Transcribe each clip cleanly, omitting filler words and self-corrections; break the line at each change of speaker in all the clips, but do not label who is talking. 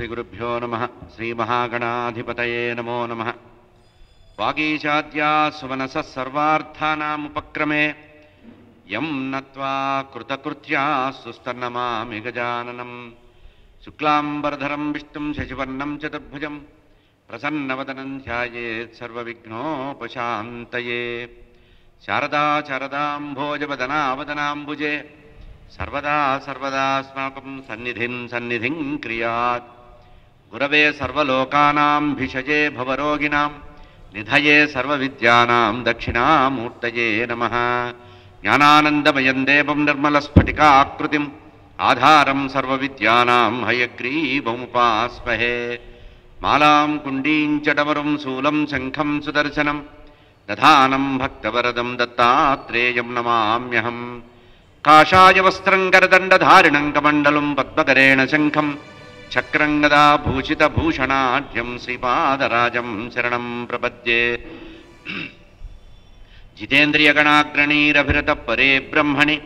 श्रीगुरुभ्यो नमः। श्रीमहागणाधिपतये नमो नमः। वागीशाद्या सुमनसः सर्वार्थानामुपक्रमे यं नत्वा कृतकृत्या सुस्तन्नमामि गजाननं। शुक्लाम्बरधरं विष्णुं शशिवर्णं चतुर्भुजं प्रसन्नवदनं ध्यायेत् सर्वविघ्नोपशान्तये। शारदा शारदाम्भोजवदनावदनाम्बुजे सर्वदा सर्वदास्माकं सन्निधिं क्रियात्। गुरवे सर्वलोकानां भिषजे भवरोगिणां निधये सर्वविद्यानां दक्षिणामूर्तये नमः। ज्ञानानन्दमयं देवं निर्मलस्फटिकाकृतिम् आधारं सर्वविद्यानां हयग्रीवमुपास्महे। मालां कुण्डीं च डमरुं शूलं शङ्खं सुदर्शनं दधानं भक्तवरदं दत्तात्रेयं नमाम्यहम्। काषाय वस्त्रं करदण्डधारिणं कमण्डलं पद्मकरेण शङ्खं चक्रं गदा भूषितभूषणाढ्यं श्रीपादराजं शरणं प्रपद्ये। जितेन्द्रियगणाग्रणीरभिरतपरे ब्रह्मणि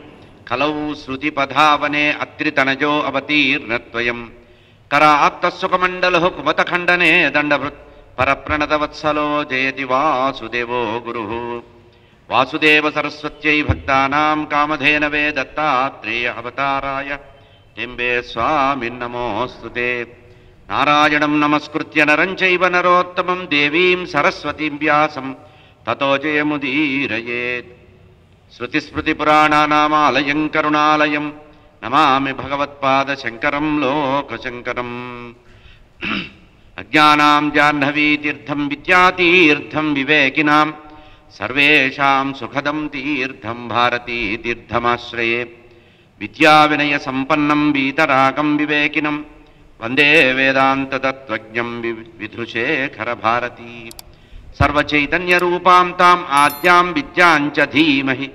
कलौ श्रुतिपधावने अत्रितनजो अवतीर्णत्वयं करात्तस्सुखमण्डलः कुमतखण्डने दण्डभृत् परप्रणतवत्सलो जयति वासुदेवो गुरुः। वासुदेव सरस्वत्यै भक्तानां कामधेनवे दत्तात्रेय अवताराय टिम्बे स्वामिन्नमोऽस्तुते। नारायणं नमस्कृत्य नरं चैव नरोत्तमं देवीं सरस्वतीं व्यासं ततो जयमुदीरयेत्। श्रुतिस्मृतिपुराणानामालयं करुणालयं नमामि भगवत्पादशङ्करं लोकशङ्करम्। अज्ञानां जाह्नवीतीर्थं विद्यातीर्थं विवेकिनां सर्वेषां सुखदं तीर्थं भारतीतीर्थमाश्रये। विद्याविनयसम्पन्नं वीतरागं विवेकिनं वन्दे वेदान्ततत्त्वज्ञं विधुशेखरभारती। सर्वचैतन्यरूपां ताम् आद्यां विद्यां च धीमहि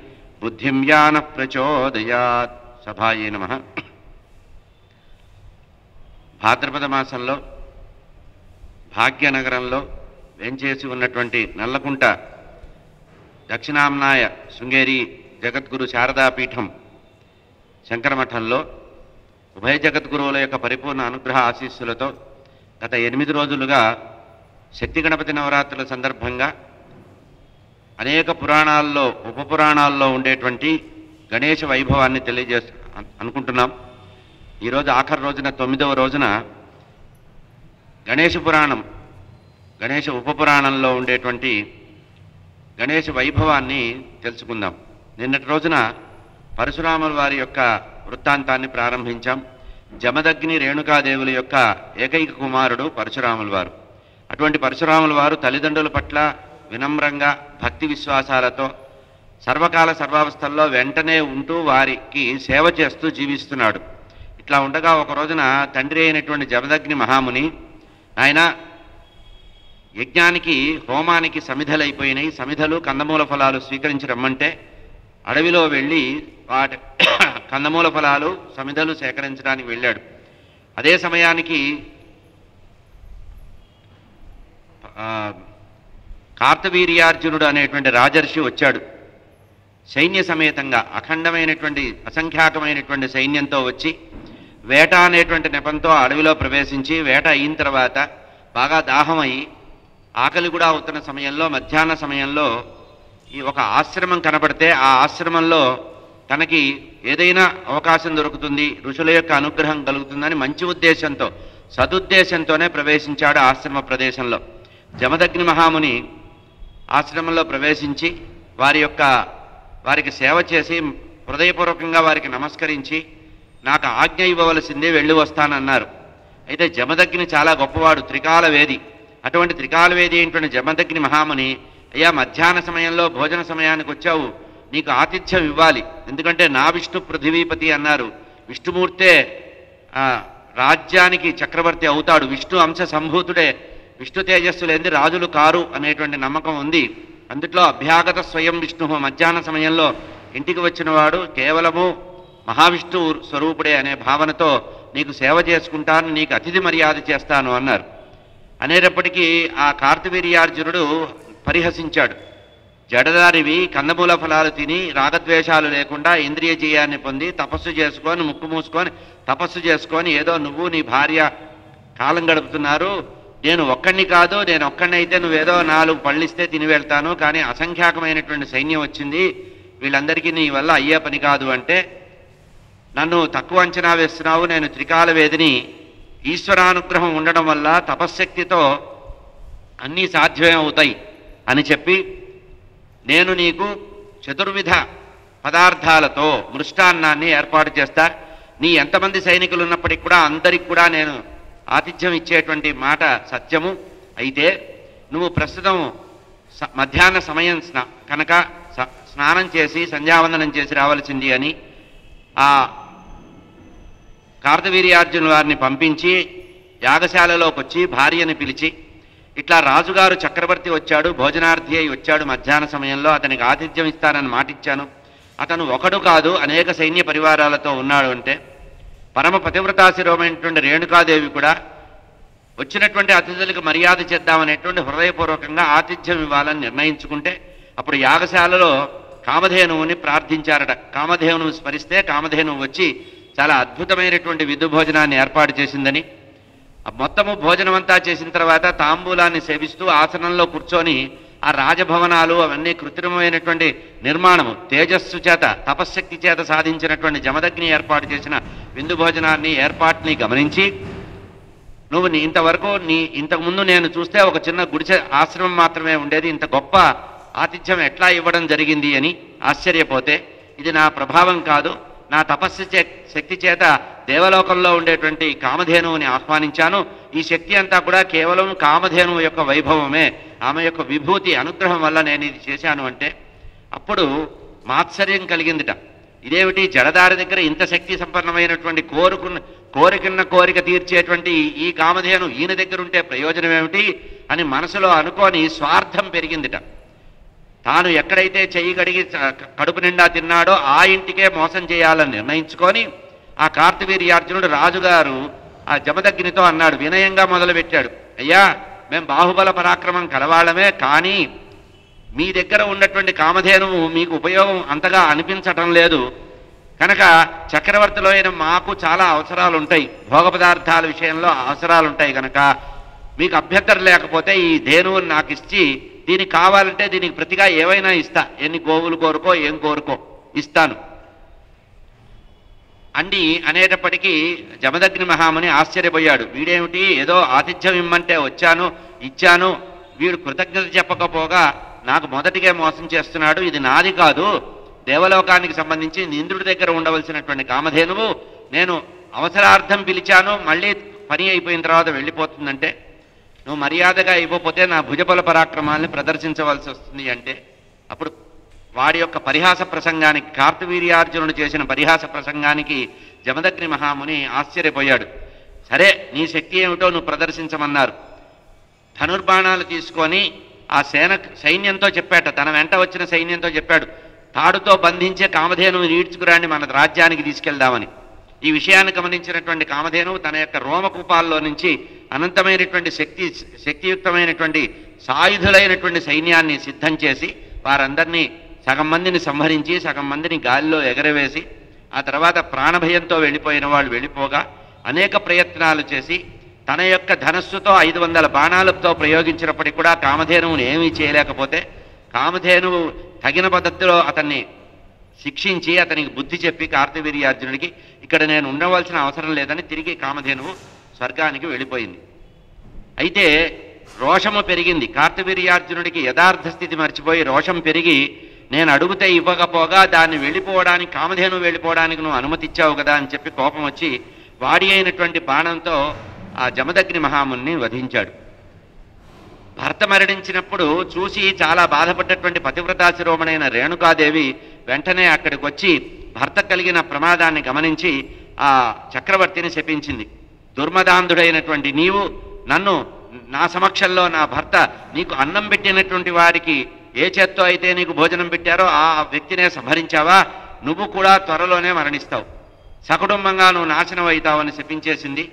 बुद्धिं या नः प्रचोदयात्। सभाये नमः। భాద్రపద మాసంలో భాగ్యనగరంలో వేంచేసి ఉన్నటువంటి నల్లకుంట దక్షిణామ్నాయ శృంగేరి జగద్గురు శారదాపీఠం శంకరమఠంలో ఉభయ జగద్గురువుల యొక్క పరిపూర్ణ అనుగ్రహ ఆశీస్సులతో గత 8 రోజులుగా శక్తి గణపతి నవరాత్రుల సందర్భంగా అనేక పురాణాల్లో ఉపపురాణాల్లో ఉండేటువంటి గణేష వైభవాన్ని అనుకుంటున్నాం. ఈరోజు ఆఖరి రోజున 9వ రోజున గణేష పురాణం గణేష ఉపపురాణంలో ఉండేటువంటి గణేష వైభవాన్ని తెలుసుకుందాం. నిన్నటి రోజున పరశురాముల వారి యొక్క వృత్తాంతాన్ని ప్రారంభించాం. జమదగ్ని రేణుకాదేవుల యొక్క ఏకైక కుమారుడు పరశురాముల వారు. అటువంటి పరశురాముల వారు తల్లిదండ్రుల పట్ల వినమ్రంగా భక్తి విశ్వాసాలతో సర్వకాల సర్వావస్థల్లో వెంటనే ఉంటూ వారికి సేవ చేస్తూ జీవిస్తున్నాడు. ఇట్లా ఉండగా ఒక రోజున తండ్రి అయినటువంటి జమదగ్ని మహాముని, ఆయన యజ్ఞానికి హోమానికి సమిధలైపోయినాయి, సమిధలు కందమూల ఫలాలు స్వీకరించి రమ్మంటే అడవిలో వెళ్ళి వాటి కందమూల ఫలాలు సమిధలు సేకరించడానికి వెళ్ళాడు. అదే సమయానికి కార్తవీర్యార్జునుడు అనేటువంటి రాజర్షి వచ్చాడు. సైన్య సమేతంగా అఖండమైనటువంటి అసంఖ్యాకమైనటువంటి సైన్యంతో వచ్చి వేట అనేటువంటి నెపంతో అడవిలో ప్రవేశించి వేట అయిన తర్వాత బాగా దాహమయ్యి ఆకలి కూడా అవుతున్న సమయంలో మధ్యాహ్న సమయంలో ఈ ఒక ఆశ్రమం కనబడితే ఆ ఆశ్రమంలో తనకి ఏదైనా అవకాశం దొరుకుతుంది, ఋషుల యొక్క అనుగ్రహం కలుగుతుందని మంచి ఉద్దేశంతో సదుద్దేశంతోనే ప్రవేశించాడు ఆశ్రమ ప్రదేశంలో. జమదగ్ని మహాముని ఆశ్రమంలో ప్రవేశించి వారికి సేవ చేసి హృదయపూర్వకంగా వారికి నమస్కరించి నాకు ఆజ్ఞ ఇవ్వవలసిందే, వెళ్ళి వస్తానన్నారు. అయితే జమదగ్ని చాలా గొప్పవాడు, త్రికాల వేది. అటువంటి త్రికాల వేది అయినటువంటి జమదగ్ని మహాముని, అయ్యా మధ్యాహ్న సమయంలో భోజన సమయానికి వచ్చావు, నీకు ఆతిథ్యం ఇవ్వాలి, ఎందుకంటే నా విష్ణు పృథివీపతి అన్నారు. విష్ణుమూర్తే రాజ్యానికి చక్రవర్తి అవుతాడు, విష్ణు అంశ సంభూతుడే, విష్ణు తేజస్సు లేనిది రాజులు కారు అనేటువంటి నమ్మకం ఉంది. అందుట్లో అభ్యాగత స్వయం విష్ణు, మధ్యాహ్న సమయంలో ఇంటికి వచ్చినవాడు కేవలము మహావిష్ణు స్వరూపుడే అనే భావనతో నీకు సేవ చేసుకుంటాను, నీకు అతిథి మర్యాద చేస్తాను అన్నారు. అనేటప్పటికీ ఆ కార్తవీర్యార్జునుడు పరిహసించాడు. జడదారివి కందమూల ఫలాలు తిని రాగద్వేషాలు లేకుండా ఇంద్రియ జయాన్ని పొంది తపస్సు చేసుకొని ముక్కు మూసుకొని తపస్సు చేసుకొని ఏదో నువ్వు నీ భార్య కాలం గడుపుతున్నారు. నేను ఒక్కడిని కాదు, నేను ఒక్కడినైతే నువ్వేదో 4 పళ్ళిస్తే తిని వెళ్తాను, కానీ అసంఖ్యాకమైనటువంటి సైన్యం వచ్చింది, వీళ్ళందరికీ నీ వల్ల అయ్యే పని కాదు అంటే, నన్ను తక్కువ అంచనా వేస్తున్నావు, నేను త్రికాల వేదిని, ఈశ్వరానుగ్రహం ఉండడం వల్ల తపశ్శక్తితో అన్నీ సాధ్యమే అవుతాయి అని చెప్పి, నేను నీకు చతుర్విధ పదార్థాలతో మృష్టాన్నాన్ని ఏర్పాటు చేస్తా, నీ ఎంతమంది సైనికులు ఉన్నప్పటికీ కూడా అందరికి కూడా నేను ఆతిథ్యం ఇచ్చేటువంటి మాట సత్యము. అయితే నువ్వు ప్రస్తుతం మధ్యాహ్న సమయం కనుక స్నానం చేసి సంధ్యావందనం చేసి రావాల్సింది అని ఆ కార్తవీర్యార్జునుల వారిని పంపించి యాగశాలలోకి వచ్చి భార్యని పిలిచి, ఇట్లా రాజుగారు చక్రవర్తి వచ్చాడు, భోజనార్థి అయి వచ్చాడు, మధ్యాహ్న సమయంలో అతనికి ఆతిథ్యం ఇస్తానని మాటిచ్చాను, అతను ఒకడు కాదు అనేక సైన్య పరివారాలతో ఉన్నాడు అంటే, పరమ పతివ్రతాశిరోమైనటువంటి రేణుకాదేవి కూడా వచ్చినటువంటి అతిథులకు మర్యాద చేద్దామనేటువంటి హృదయపూర్వకంగా ఆతిథ్యం ఇవ్వాలని నిర్ణయించుకుంటే, అప్పుడు యాగశాలలో కామధేనువుని ప్రార్థించారట. కామధేనువు స్మరిస్తే కామధేనువు వచ్చి చాలా అద్భుతమైనటువంటి విధు భోజనాన్ని ఏర్పాటు చేసిందని, మొత్తము భోజనమంతా చేసిన తర్వాత తాంబూలాన్ని సేవిస్తూ ఆసనంలో కూర్చొని ఆ రాజభవనాలు అవన్నీ కృత్రిమమైనటువంటి నిర్మాణము, తేజస్సు చేత తపశ్శక్తి చేత సాధించినటువంటి జమదగ్ని ఏర్పాటు చేసిన విందు భోజనాన్ని ఏర్పాటుని గమనించి, నువ్వు ఇంతకుముందు నేను చూస్తే ఒక చిన్న గుడిసె ఆశ్రమం మాత్రమే ఉండేది, ఇంత గొప్ప ఆతిథ్యం ఎట్లా ఇవ్వడం జరిగింది అని ఆశ్చర్యపోతే, ఇది నా ప్రభావం కాదు, నా తపస్సు శక్తి చేత దేవలోకంలో ఉండేటువంటి కామధేనువుని ఆహ్వానించాను, ఈ శక్తి అంతా కూడా కేవలం కామధేనువు యొక్క వైభవమే, ఆమె యొక్క విభూతి అనుగ్రహం వల్ల నేను ఇది చేశాను అంటే, అప్పుడు మాత్సర్యం కలిగిందిట. ఇదేమిటి, జడదారి దగ్గర ఇంత శక్తి సంపన్నమైనటువంటి కోరిక తీర్చేటువంటి ఈ కామధేను ఈయన దగ్గర ఉంటే ప్రయోజనం ఏమిటి అని మనసులో అనుకొని స్వార్థం పెరిగిందిట. తాను ఎక్కడైతే చెయ్యి కడిగి కడుపు నిండా తిన్నాడో ఆ ఇంటికే మోసం చేయాలని నిర్ణయించుకొని, ఆ కార్తవీర్యార్జునుడు రాజుగారు ఆ జమదగ్నితో అన్నాడు, వినయంగా మొదలుపెట్టాడు, అయ్యా మేము బాహుబల పరాక్రమం కలవాళ్ళమే, కానీ మీ దగ్గర ఉన్నటువంటి కామధేనువు మీకు ఉపయోగం అంతగా అనిపించటం లేదు కనుక చక్రవర్తిలో అయిన మాకు చాలా అవసరాలు ఉంటాయి, భోగ పదార్థాల విషయంలో అవసరాలు ఉంటాయి కనుక మీకు అభ్యంతరం లేకపోతే ఈ ధేనువుని నాకు ఇచ్చి, దీనికి కావాలంటే దీనికి ప్రతిగా ఏవైనా ఇస్తా, ఎన్ని గోవులు కోరుకో ఏం కోరుకో ఇస్తాను అండి అనేటప్పటికీ జమదగ్ని మహాముని ఆశ్చర్యపోయాడు. వీడేమిటి, ఏదో ఆతిథ్యం ఇమ్మంటే వచ్చాను ఇచ్చాను, వీడు కృతజ్ఞత చెప్పకపోగా నాకు మొదటిగా మోసం చేస్తున్నాడు, ఇది నాది కాదు, దేవలోకానికి సంబంధించి ఇంద్రుడి దగ్గర ఉండవలసినటువంటి కామధేనువు, నేను అవసరార్థం పిలిచాను, మళ్ళీ పని అయిపోయిన తర్వాత వెళ్ళిపోతుందంటే, నువ్వు మర్యాదగా ఇవ్వకపోతే నా భుజబల పరాక్రమాల్ని ప్రదర్శించవలసి వస్తుంది అంటే, అప్పుడు వాడి యొక్క పరిహాస ప్రసంగానికి, కార్తవీర్యార్జునుడు చేసిన పరిహాస ప్రసంగానికి జమదగ్ని మహాముని ఆశ్చర్యపోయాడు. సరే నీ శక్తి ఏమిటో నువ్వు ప్రదర్శించమన్నారు. ధనుర్బాణాలు తీసుకొని ఆ సైన్యంతో చెప్పాట, తన వెంట వచ్చిన సైన్యంతో చెప్పాడు, తాడుతో బంధించే కామధేనువు ఈడ్చుకురాండి మన రాజ్యానికి తీసుకెళ్దామని. ఈ విషయాన్ని గమనించినటువంటి కామధేనువు తన యొక్క రోమకూపాల్లో నుంచి అనంతమైనటువంటి శక్తియుక్తమైనటువంటి సాయుధులైనటువంటి సైన్యాన్ని సిద్ధం చేసి వారందరినీ సగం మందిని సంహరించి సగం మందిని గాలిలో ఎగరవేసి, ఆ తర్వాత ప్రాణభయంతో వెళ్ళిపోయిన వాళ్ళు వెళ్ళిపోగా అనేక ప్రయత్నాలు చేసి తన యొక్క ధనస్సుతో 500 బాణాలతో ప్రయోగించినప్పటికీ కూడా కామధేనువుని ఏమీ చేయలేకపోతే, కామధేనువు తగిన పద్ధతిలో అతన్ని శిక్షించి అతనికి బుద్ధి చెప్పి కార్తవీర్యార్జునుడికి ఇక్కడ నేను ఉండవలసిన అవసరం లేదని తిరిగి కామధేనువు స్వర్గానికి వెళ్ళిపోయింది. అయితే రోషము పెరిగింది. కార్తవీర్యార్జునుడికి యథార్థ స్థితి మర్చిపోయి రోషం పెరిగి, నేను అడుగుతే ఇవ్వకపోగా దాన్ని వెళ్ళిపోవడానికి, కామధేనువు వెళ్ళిపోవడానికి నువ్వు అనుమతి ఇచ్చావు కదా అని చెప్పి కోపం వచ్చి వాడి అయినటువంటి బాణంతో ఆ జమదగ్ని మహాముని వధించాడు. భర్త మరణించినప్పుడు చూసి చాలా బాధపడ్డటువంటి పతివ్రతా శిరోమణైన రేణుకాదేవి వెంటనే అక్కడికి వచ్చి భర్త కలిగిన ప్రమాదాన్ని గమనించి ఆ చక్రవర్తిని శపించింది. దుర్మదాంధుడైనటువంటి నీవు నన్ను, నా సమక్షంలో నా భర్త నీకు అన్నం పెట్టినటువంటి వారికి ఏ చేత్తో అయితే నీకు భోజనం పెట్టారో ఆ వ్యక్తినే సంహరించావా, నువ్వు కూడా త్వరలోనే మరణిస్తావు, సకుటుంబంగా నువ్వు నాశనం అవుతావని శపించేసింది.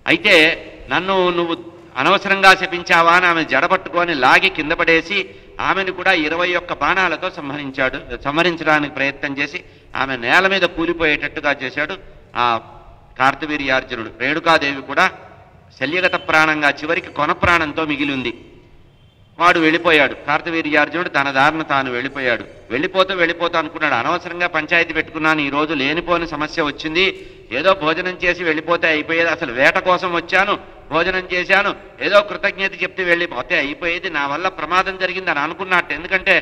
అయితే నన్ను నువ్వు అనవసరంగా శపించావా అని ఆమె జడపట్టుకొని లాగి కింద పడేసి ఆమెను కూడా 21 బాణాలతో సంహరించడానికి ప్రయత్నం చేసి ఆమె నేల మీద కూలిపోయేటట్టుగా చేశాడు ఆ కార్తవీర్యార్జునుడు. రేణుకాదేవి కూడా శల్యగత ప్రాణంగా చివరికి కొన ప్రాణంతో మిగిలి ఉంది. వాడు వెళ్ళిపోయాడు. కార్తవీర్యార్జునుడు తన దారిన తాను వెళ్ళిపోయాడు. వెళ్ళిపోతూ అనుకున్నాడు, అనవసరంగా పంచాయతీ పెట్టుకున్నాను, ఈరోజు లేనిపోని సమస్య వచ్చింది, ఏదో భోజనం చేసి వెళ్ళిపోతే అయిపోయేది, అసలు వేట కోసం వచ్చాను, భోజనం చేశాను, ఏదో కృతజ్ఞత చెప్తే వెళ్ళిపోతే అయిపోయేది, నా వల్ల ప్రమాదం జరిగిందని అనుకున్నట్టు. ఎందుకంటే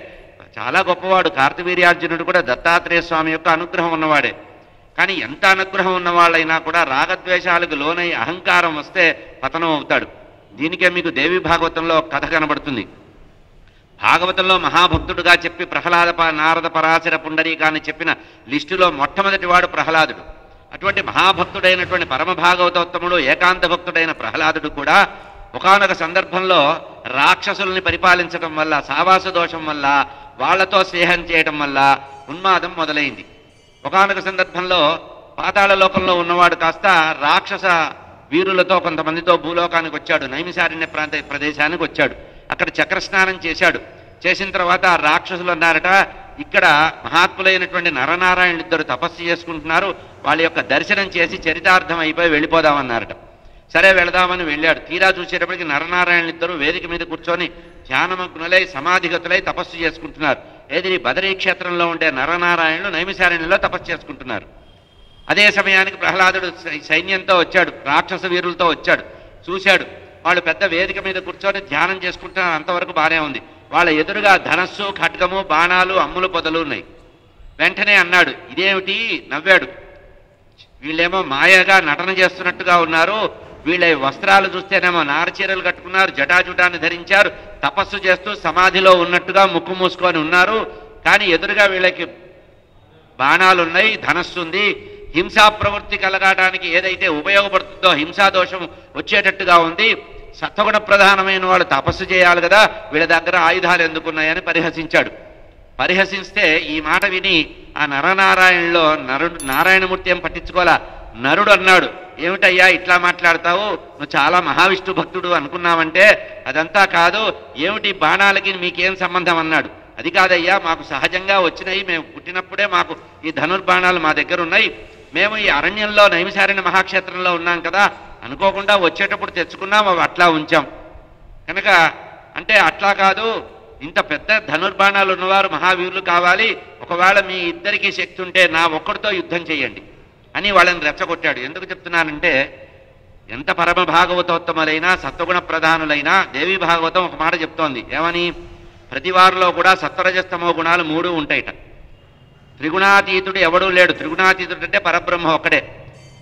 చాలా గొప్పవాడు కార్తవీర్యార్జునుడు కూడా, దత్తాత్రేయ స్వామి యొక్క అనుగ్రహం ఉన్నవాడే. కానీ ఎంత అనుగ్రహం ఉన్నవాళ్ళైనా కూడా రాగద్వేషాలకు లోనై అహంకారం వస్తే పతనం అవుతాడు. దీనికే మీకు దేవి భాగవతంలో ఒక కథ కనబడుతుంది. భాగవతంలో మహాభక్తుడుగా చెప్పి ప్రహ్లాద నారద పరాశర పుండరీకాన్ని చెప్పిన లిస్టులో మొట్టమొదటి వాడు ప్రహ్లాదుడు. అటువంటి మహాభక్తుడైనటువంటి పరమ భాగవతోత్తముడు ఏకాంత భక్తుడైన ప్రహ్లాదుడు కూడా ఒకానొక సందర్భంలో రాక్షసుల్ని పరిపాలించడం వల్ల, సావాస దోషం వల్ల, వాళ్లతో స్నేహం చేయడం వల్ల ఉన్మాదం మొదలైంది. ఒకానొక సందర్భంలో పాతాళ లోకంలో ఉన్నవాడు కాస్త రాక్షస వీరులతో కొంతమందితో భూలోకానికి వచ్చాడు. నైమిసారణ్య ప్రదేశానికి వచ్చాడు. అక్కడ చక్రస్నానం చేశాడు. చేసిన తర్వాత ఆ రాక్షసులు అన్నారట, ఇక్కడ మహాత్ములైనటువంటి నరనారాయణులు ఇద్దరు తపస్సు చేసుకుంటున్నారు, వాళ్ళ యొక్క దర్శనం చేసి చరితార్థం అయిపోయి వెళ్ళిపోదామన్నారట. సరే వెళదామని వెళ్ళాడు. తీరా చూసేటప్పటికి నరనారాయణులు ఇద్దరు వేదిక మీద కూర్చొని ధ్యానమగ్నులై సమాధిగతులై తపస్సు చేసుకుంటున్నారు. ఏది బదరీ క్షేత్రంలో ఉండే నరనారాయణులు నైమిసారణ్యంలో తపస్సు చేసుకుంటున్నారు. అదే సమయానికి ప్రహ్లాదుడు సైన్యంతో వచ్చాడు, రాక్షస వీరులతో వచ్చాడు. చూశాడు, వాళ్ళు పెద్ద వేదిక మీద కూర్చొని ధ్యానం చేసుకుంటున్నారు. అంతవరకు బాగానే ఉంది. వాళ్ళ ఎదురుగా ధనస్సు, ఖడ్గము, బాణాలు, అమ్ములు పొదలు ఉన్నాయి. వెంటనే అన్నాడు, ఇదేమిటి? నవ్వాడు. వీళ్ళేమో మాయగా నటన చేస్తున్నట్టుగా ఉన్నారు, వీళ్ళ వస్త్రాలు చూస్తేనేమో నారచీరలు కట్టుకున్నారు, జటాజుటాన్ని ధరించారు, తపస్సు చేస్తూ సమాధిలో ఉన్నట్టుగా ముక్కు మూసుకొని ఉన్నారు. కానీ ఎదురుగా వీళ్ళకి బాణాలున్నాయి, ధనస్సు ఉంది, హింసా ప్రవృత్తి కలగడానికి ఏదైతే ఉపయోగపడుతుందో హింసా దోషం వచ్చేటట్టుగా ఉంది. సత్వగుణ ప్రధానమైన వాళ్ళు తపస్సు చేయాలి కదా, వీళ్ళ దగ్గర ఆయుధాలు ఎందుకున్నాయని పరిహసించాడు. పరిహసిస్తే ఈ మాట విని ఆ నరనారాయణలో నారాయణమూర్తి ఏం పట్టించుకోవాలా. నరుడు అన్నాడు, ఏమిటయ్యా ఇట్లా మాట్లాడతావు, నువ్వు చాలా మహావిష్ణు భక్తుడు అనుకున్నావంటే అదంతా కాదు, ఏమిటి బాణాలకి మీకేం సంబంధం అన్నాడు. అది కాదయ్యా, మాకు సహజంగా వచ్చినాయి, మేము పుట్టినప్పుడే మాకు ఈ ధనుర్బాణాలు మా దగ్గర ఉన్నాయి, మేము ఈ అరణ్యంలో నైమిసారణ్య మహాక్షేత్రంలో ఉన్నాం కదా, అనుకోకుండా వచ్చేటప్పుడు తెచ్చుకున్నాం, అవి అట్లా ఉంచాం కనుక. అంటే అట్లా కాదు, ఇంత పెద్ద ధనుర్బాణాలు ఉన్నవారు మహావీరులు కావాలి, ఒకవేళ మీ ఇద్దరికీ శక్తి ఉంటే నా ఒక్కడితో యుద్ధం చేయండి అని వాళ్ళని రెచ్చగొట్టాడు. ఎందుకు చెప్తున్నానంటే, ఎంత పరమ భాగవతోత్తములైనా సత్వగుణ ప్రధానులైనా దేవి భాగవతం ఒక మాట చెప్తోంది. ఏమని? ప్రతి వారిలో కూడా సత్వరజస్తమో గుణాలు 3 ఉంటాయిట. త్రిగుణాతీతుడు ఎవడూ లేడు. త్రిగుణాతీతుడు అంటే పరబ్రహ్మ ఒక్కడే.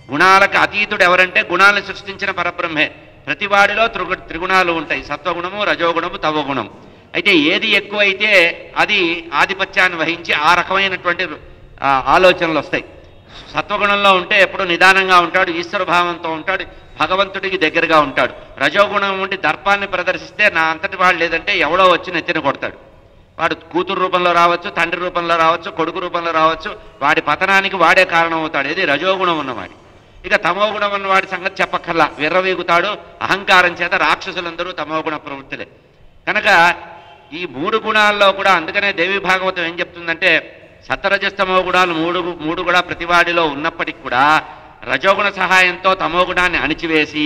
గుణాలకు అతీతుడు ఎవరంటే గుణాలను సృష్టించిన పరబ్రహ్మే. ప్రతివాడిలో త్రిగుణాలు ఉంటాయి, సత్వగుణము, రజోగుణము, తమోగుణం. అయితే ఏది ఎక్కువైతే అది ఆధిపత్యాన్ని వహించి ఆ రకమైనటువంటి ఆలోచనలు వస్తాయి. సత్వగుణంలో ఉంటే ఎప్పుడు నిదానంగా ఉంటాడు, ఈశ్వర భావంతో ఉంటాడు, భగవంతుడికి దగ్గరగా ఉంటాడు. రజోగుణం ఉండి దర్పాన్ని ప్రదర్శిస్తే నా అంతటి వాడు లేదంటే ఎవడో వచ్చి నెత్తిన కొడతాడు. వాడు కూతురు రూపంలో రావచ్చు, తండ్రి రూపంలో రావచ్చు, కొడుకు రూపంలో రావచ్చు, వాడి పతనానికి వాడే కారణం అవుతాడు. ఇది రజోగుణం ఉన్నవాడి. ఇక తమోగుణం ఉన్నవాడి సంగతి చెప్పక్కర్లా, విర్రవీగుతాడు. అహంకారం చేత రాక్షసులందరూ తమోగుణ ప్రవృత్తులే. కనుక ఈ 3 గుణాల్లో కూడా అందుకనే దేవి భాగవతం ఏం చెప్తుందంటే, సత్వరజస్తమో గుణాలు మూడు కూడా ప్రతివాడిలో ఉన్నప్పటికీ కూడా రజోగుణ సహాయంతో తమోగుణాన్ని అణిచివేసి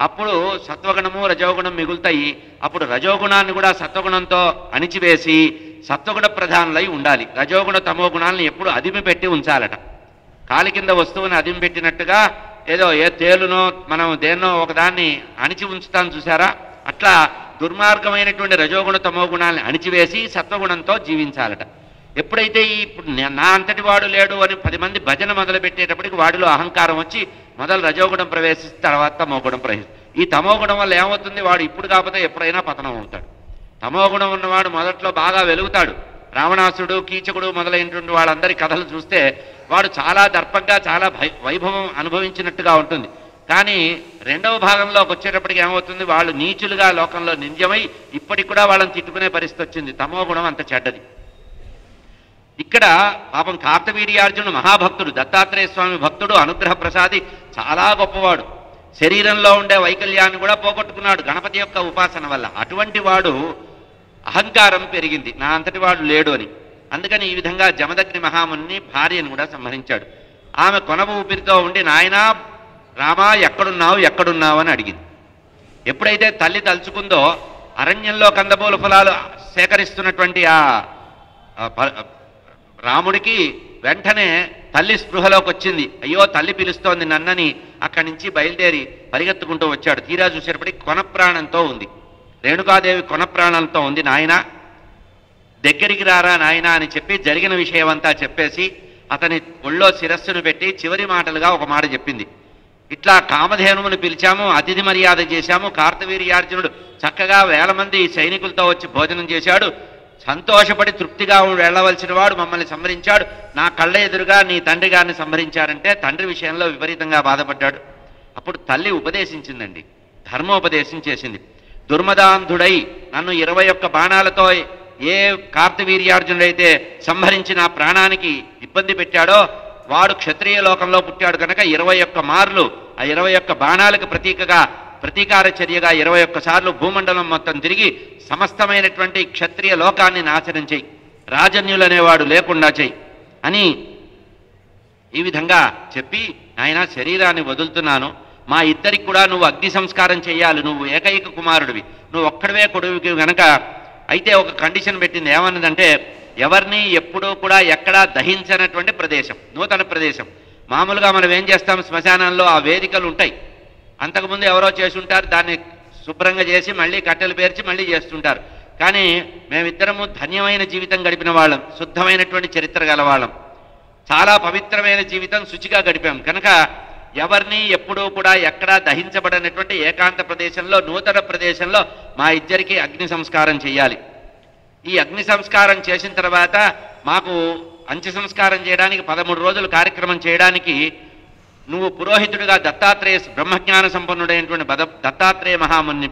అప్పుడు సత్వగుణము రజోగుణం మిగులుతాయి. అప్పుడు రజోగుణాన్ని కూడా సత్వగుణంతో అణిచివేసి సత్వగుణ ప్రధానులై ఉండాలి. రజోగుణ తమోగుణాలను ఎప్పుడు అదిమి పెట్టి ఉంచాలట. కాలి కింద వస్తువుని అదిమి పెట్టినట్టుగా ఏదో ఏ తేలునో మనం దేన్నో ఒకదాన్ని అణిచి ఉంచుతాం చూసారా, అట్లా దుర్మార్గమైనటువంటి రజోగుణ తమోగుణాలను అణిచివేసి సత్వగుణంతో జీవించాలట. ఎప్పుడైతే ఇప్పుడు నా అంతటి వాడు లేడు అని 10 మంది భజన మొదలు పెట్టేటప్పటికి వాడిలో అహంకారం వచ్చి మొదలు రజోగుణం ప్రవేశిస్తే తర్వాత తమోగుణం ప్రవేశిస్తుంది. ఈ తమోగుణం వల్ల ఏమవుతుంది, వాడు ఇప్పుడు కాకపోతే ఎప్పుడైనా పతనం అవుతాడు. తమోగుణం ఉన్నవాడు మొదట్లో బాగా వెలుగుతాడు. రావణాసుడు, కీచకుడు మొదలైనటువంటి వాళ్ళందరి కథలు చూస్తే వాడు చాలా దర్పంగా చాలా వైభవం అనుభవించినట్టుగా ఉంటుంది. కానీ రెండవ భాగంలోకి వచ్చేటప్పటికి ఏమవుతుంది, వాళ్ళు నీచులుగా లోకంలో నింద్యమై ఇప్పటికి కూడా వాళ్ళని తిట్టుకునే పరిస్థితి వచ్చింది. తమోగుణం అంత చెడ్డది. ఇక్కడ పాపం కార్తవీర్యార్జునుడు మహాభక్తుడు, దత్తాత్రేయ స్వామి భక్తుడు, అనుగ్రహ ప్రసాది, చాలా గొప్పవాడు. శరీరంలో ఉండే వైకల్యాన్ని కూడా పోగొట్టుకున్నాడు గణపతి యొక్క ఉపాసన వల్ల. అటువంటి వాడు అహంకారం పెరిగింది, నా అంతటి వాడు లేడు అని. అందుకని ఈ విధంగా జమదగ్ని మహాముని భార్యను కూడా సంహరించాడు. ఆమె కొన ఊపిరితో ఉండి, నాయనా రామా ఎక్కడున్నావు ఎక్కడున్నావు అని అడిగింది. ఎప్పుడైతే తల్లి తలుచుకుందో అరణ్యంలో కందమూల ఫలాలు సేకరిస్తున్నటువంటి ఆ రాముడికి వెంటనే తల్లి స్పృహలోకి వచ్చింది. అయ్యో తల్లి పిలుస్తోంది నన్నని అక్కడి నుంచి బయలుదేరి పరిగెత్తుకుంటూ వచ్చాడు. తీరా చూసేటప్పటికి కొన ప్రాణంతో ఉంది. రేణుకాదేవి కొన ప్రాణంతో ఉంది. నాయన దగ్గరికి రారా నాయన అని చెప్పి జరిగిన విషయం అంతా చెప్పేసి అతని ఒళ్ళో శిరస్సును పెట్టి చివరి మాటలుగా ఒక మాట చెప్పింది. ఇట్లా కామధేనువుని పిలిచాము, అతిథి మర్యాద చేశాము, కార్తవీర్యార్జునుడు చక్కగా 1000 మంది సైనికులతో వచ్చి భోజనం చేశాడు, సంతోషపడి తృప్తిగా వెళ్ళవలసిన వాడు మమ్మల్ని సంహరించాడు, నా కళ్ళ ఎదురుగా నీ తండ్రి గారిని సంహరించారంటే తండ్రి విషయంలో విపరీతంగా బాధపడ్డాడు. అప్పుడు తల్లి ఉపదేశించిందండి, ధర్మోపదేశం చేసింది. దుర్మదాంధుడై నన్ను 21 బాణాలతో ఏ కార్తవీర్యార్జునుడైతే సంహరించి నా ప్రాణానికి ఇబ్బంది పెట్టాడో వాడు క్షత్రియ లోకంలో పుట్టాడు కనుక 21 మార్లు ఆ 21 బాణాలకు ప్రతీకార చర్యగా 21 సార్లు భూమండలం మొత్తం తిరిగి సమస్తమైనటువంటి క్షత్రియ లోకాన్ని నాశనం చేయి, రాజన్యులనేవాడు లేకుండా చేయి అని ఈ విధంగా చెప్పి, ఆయన శరీరాన్ని వదులుతున్నాను, మా ఇద్దరికి కూడా నువ్వు అగ్ని సంస్కారం చేయాలి, నువ్వు ఏకైక కుమారుడివి, నువ్వు ఒక్కడవే కొడుకువి గనక. అయితే ఒక కండిషన్ పెట్టింది. ఏమన్నదంటే ఎవరిని ఎప్పుడూ కూడా ఎక్కడా దహించనటువంటి ప్రదేశం, నూతన ప్రదేశం. మామూలుగా మనం ఏం చేస్తాం, శ్మశానాల్లో ఆ వేదికలు ఉంటాయి, అంతకుముందు ఎవరో చేసి ఉంటారు, దాన్ని శుభ్రంగా చేసి మళ్ళీ కట్టెలు పేర్చి మళ్ళీ చేస్తుంటారు. కానీ మేమిద్దరము ధన్యమైన జీవితం గడిపిన వాళ్ళం, శుద్ధమైనటువంటి చరిత్ర గలవాళ్ళం, చాలా పవిత్రమైన జీవితం శుచిగా గడిపాం కనుక ఎవరిని ఎప్పుడూ కూడా ఎక్కడా దహించబడినటువంటి ఏకాంత ప్రదేశంలో, నూతన ప్రదేశంలో మా ఇద్దరికి అగ్ని సంస్కారం చేయాలి. ఈ అగ్ని సంస్కారం చేసిన తర్వాత మాకు అంత్య సంస్కారం చేయడానికి 13 రోజులు కార్యక్రమం చేయడానికి నువ్వు పురోహితుడిగా దత్తాత్రేయ బ్రహ్మజ్ఞాన సంపన్నుడైనటువంటి దత్తాత్రేయ మహాముని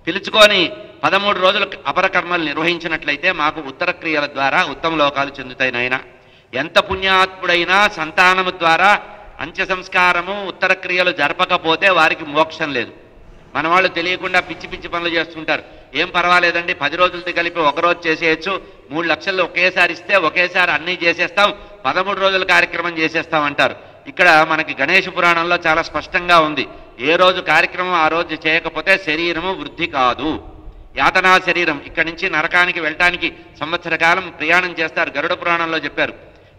పిలుచుకొని 13 రోజులు అపరకర్మలు నిర్వహించినట్లయితే మాకు ఉత్తర క్రియల ద్వారా ఉత్తమ లోకాలు చెందుతాయి నాయన. ఎంత పుణ్యాత్ముడైనా సంతానము ద్వారా అంత్య సంస్కారము ఉత్తర క్రియలు జరపకపోతే వారికి మోక్షం లేదు. మన వాళ్ళు తెలియకుండా పిచ్చి పిచ్చి పనులు చేస్తుంటారు. ఏం పర్వాలేదండి, 10 రోజులతో కలిపి 1 రోజు చేసేయచ్చు, 3 లక్షలు ఒకేసారి ఇస్తే ఒకేసారి అన్నీ చేసేస్తాం, 13 రోజుల కార్యక్రమం చేసేస్తాం అంటారు. ఇక్కడ మనకి గణేష పురాణంలో చాలా స్పష్టంగా ఉంది, ఏ రోజు కార్యక్రమం ఆ రోజు చేయకపోతే శరీరము వృద్ధి కాదు. యాతనా శరీరం, ఇక్కడి నుంచి నరకానికి వెళ్ళటానికి సంవత్సర కాలం ప్రయాణం చేస్తారు. గరుడ పురాణంలో చెప్పారు,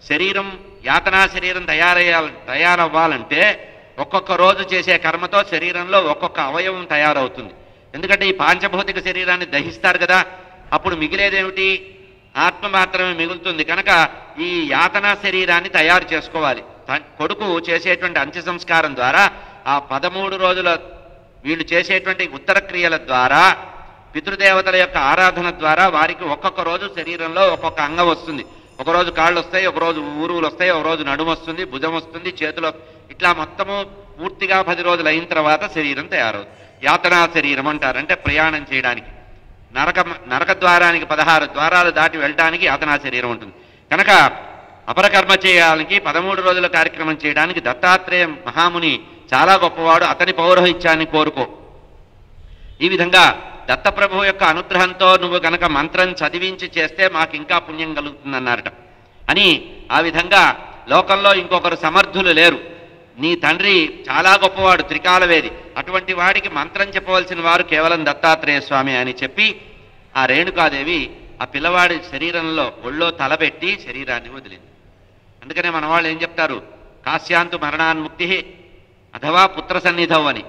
శరీరం యాతనా శరీరం తయారవ్వాలంటే ఒక్కొక్క రోజు చేసే కర్మతో శరీరంలో ఒక్కొక్క అవయవం తయారవుతుంది. ఎందుకంటే ఈ పాంచభౌతిక శరీరాన్ని దహిస్తారు కదా, అప్పుడు మిగిలేదేమిటి, ఆత్మ మాత్రమే మిగులుతుంది. కనుక ఈ యాతనా శరీరాన్ని తయారు చేసుకోవాలి. కొడుకు చేసేటువంటి అంత్య సంస్కారం ద్వారా ఆ 13 రోజుల వీళ్ళు చేసేటువంటి ఉత్తర క్రియల ద్వారా పితృదేవతల యొక్క ఆరాధన ద్వారా వారికి ఒక్కొక్క రోజు శరీరంలో ఒక్కొక్క అంగం వస్తుంది. ఒకరోజు కాళ్ళు వస్తాయి, ఒకరోజు ఊరువులు వస్తాయి, ఒకరోజు నడుము వస్తుంది, భుజం వస్తుంది, చేతులు, ఇట్లా మొత్తము పూర్తిగా 10 రోజులు అయిన తర్వాత శరీరం తయారవుతుంది. యాతనా శరీరం అంటారు, అంటే ప్రయాణం చేయడానికి. నరక ద్వారానికి 16 ద్వారాలు దాటి వెళ్ళడానికి యాతనా శరీరం ఉంటుంది. కనుక అపరకర్మ చేయడానికి 13 రోజుల కార్యక్రమం చేయడానికి దత్తాత్రేయ మహాముని చాలా గొప్పవాడు, అతని పౌరోహిత్యాన్ని కోరుకో. ఈ విధంగా దత్తప్రభువు యొక్క అనుగ్రహంతో నువ్వు కనుక మంత్రం చదివించి చేస్తే మాకు ఇంకా పుణ్యం కలుగుతుందన్నారట. అని ఆ విధంగా లోకంలో ఇంకొకరు సమర్థులు లేరు, నీ తండ్రి చాలా గొప్పవాడు, త్రికాలవేది, అటువంటి వాడికి మంత్రం చెప్పవలసిన వారు కేవలం దత్తాత్రేయ స్వామి అని చెప్పి ఆ రేణుకాదేవి ఆ పిల్లవాడి శరీరంలో ఒళ్ళో తలబెట్టి శరీరాన్ని వదిలింది. అందుకనే మన వాళ్ళు ఏం చెప్తారు, కాశ్యాంతు మరణాన్ముక్తి అథవా పుత్ర సన్నిధం అని.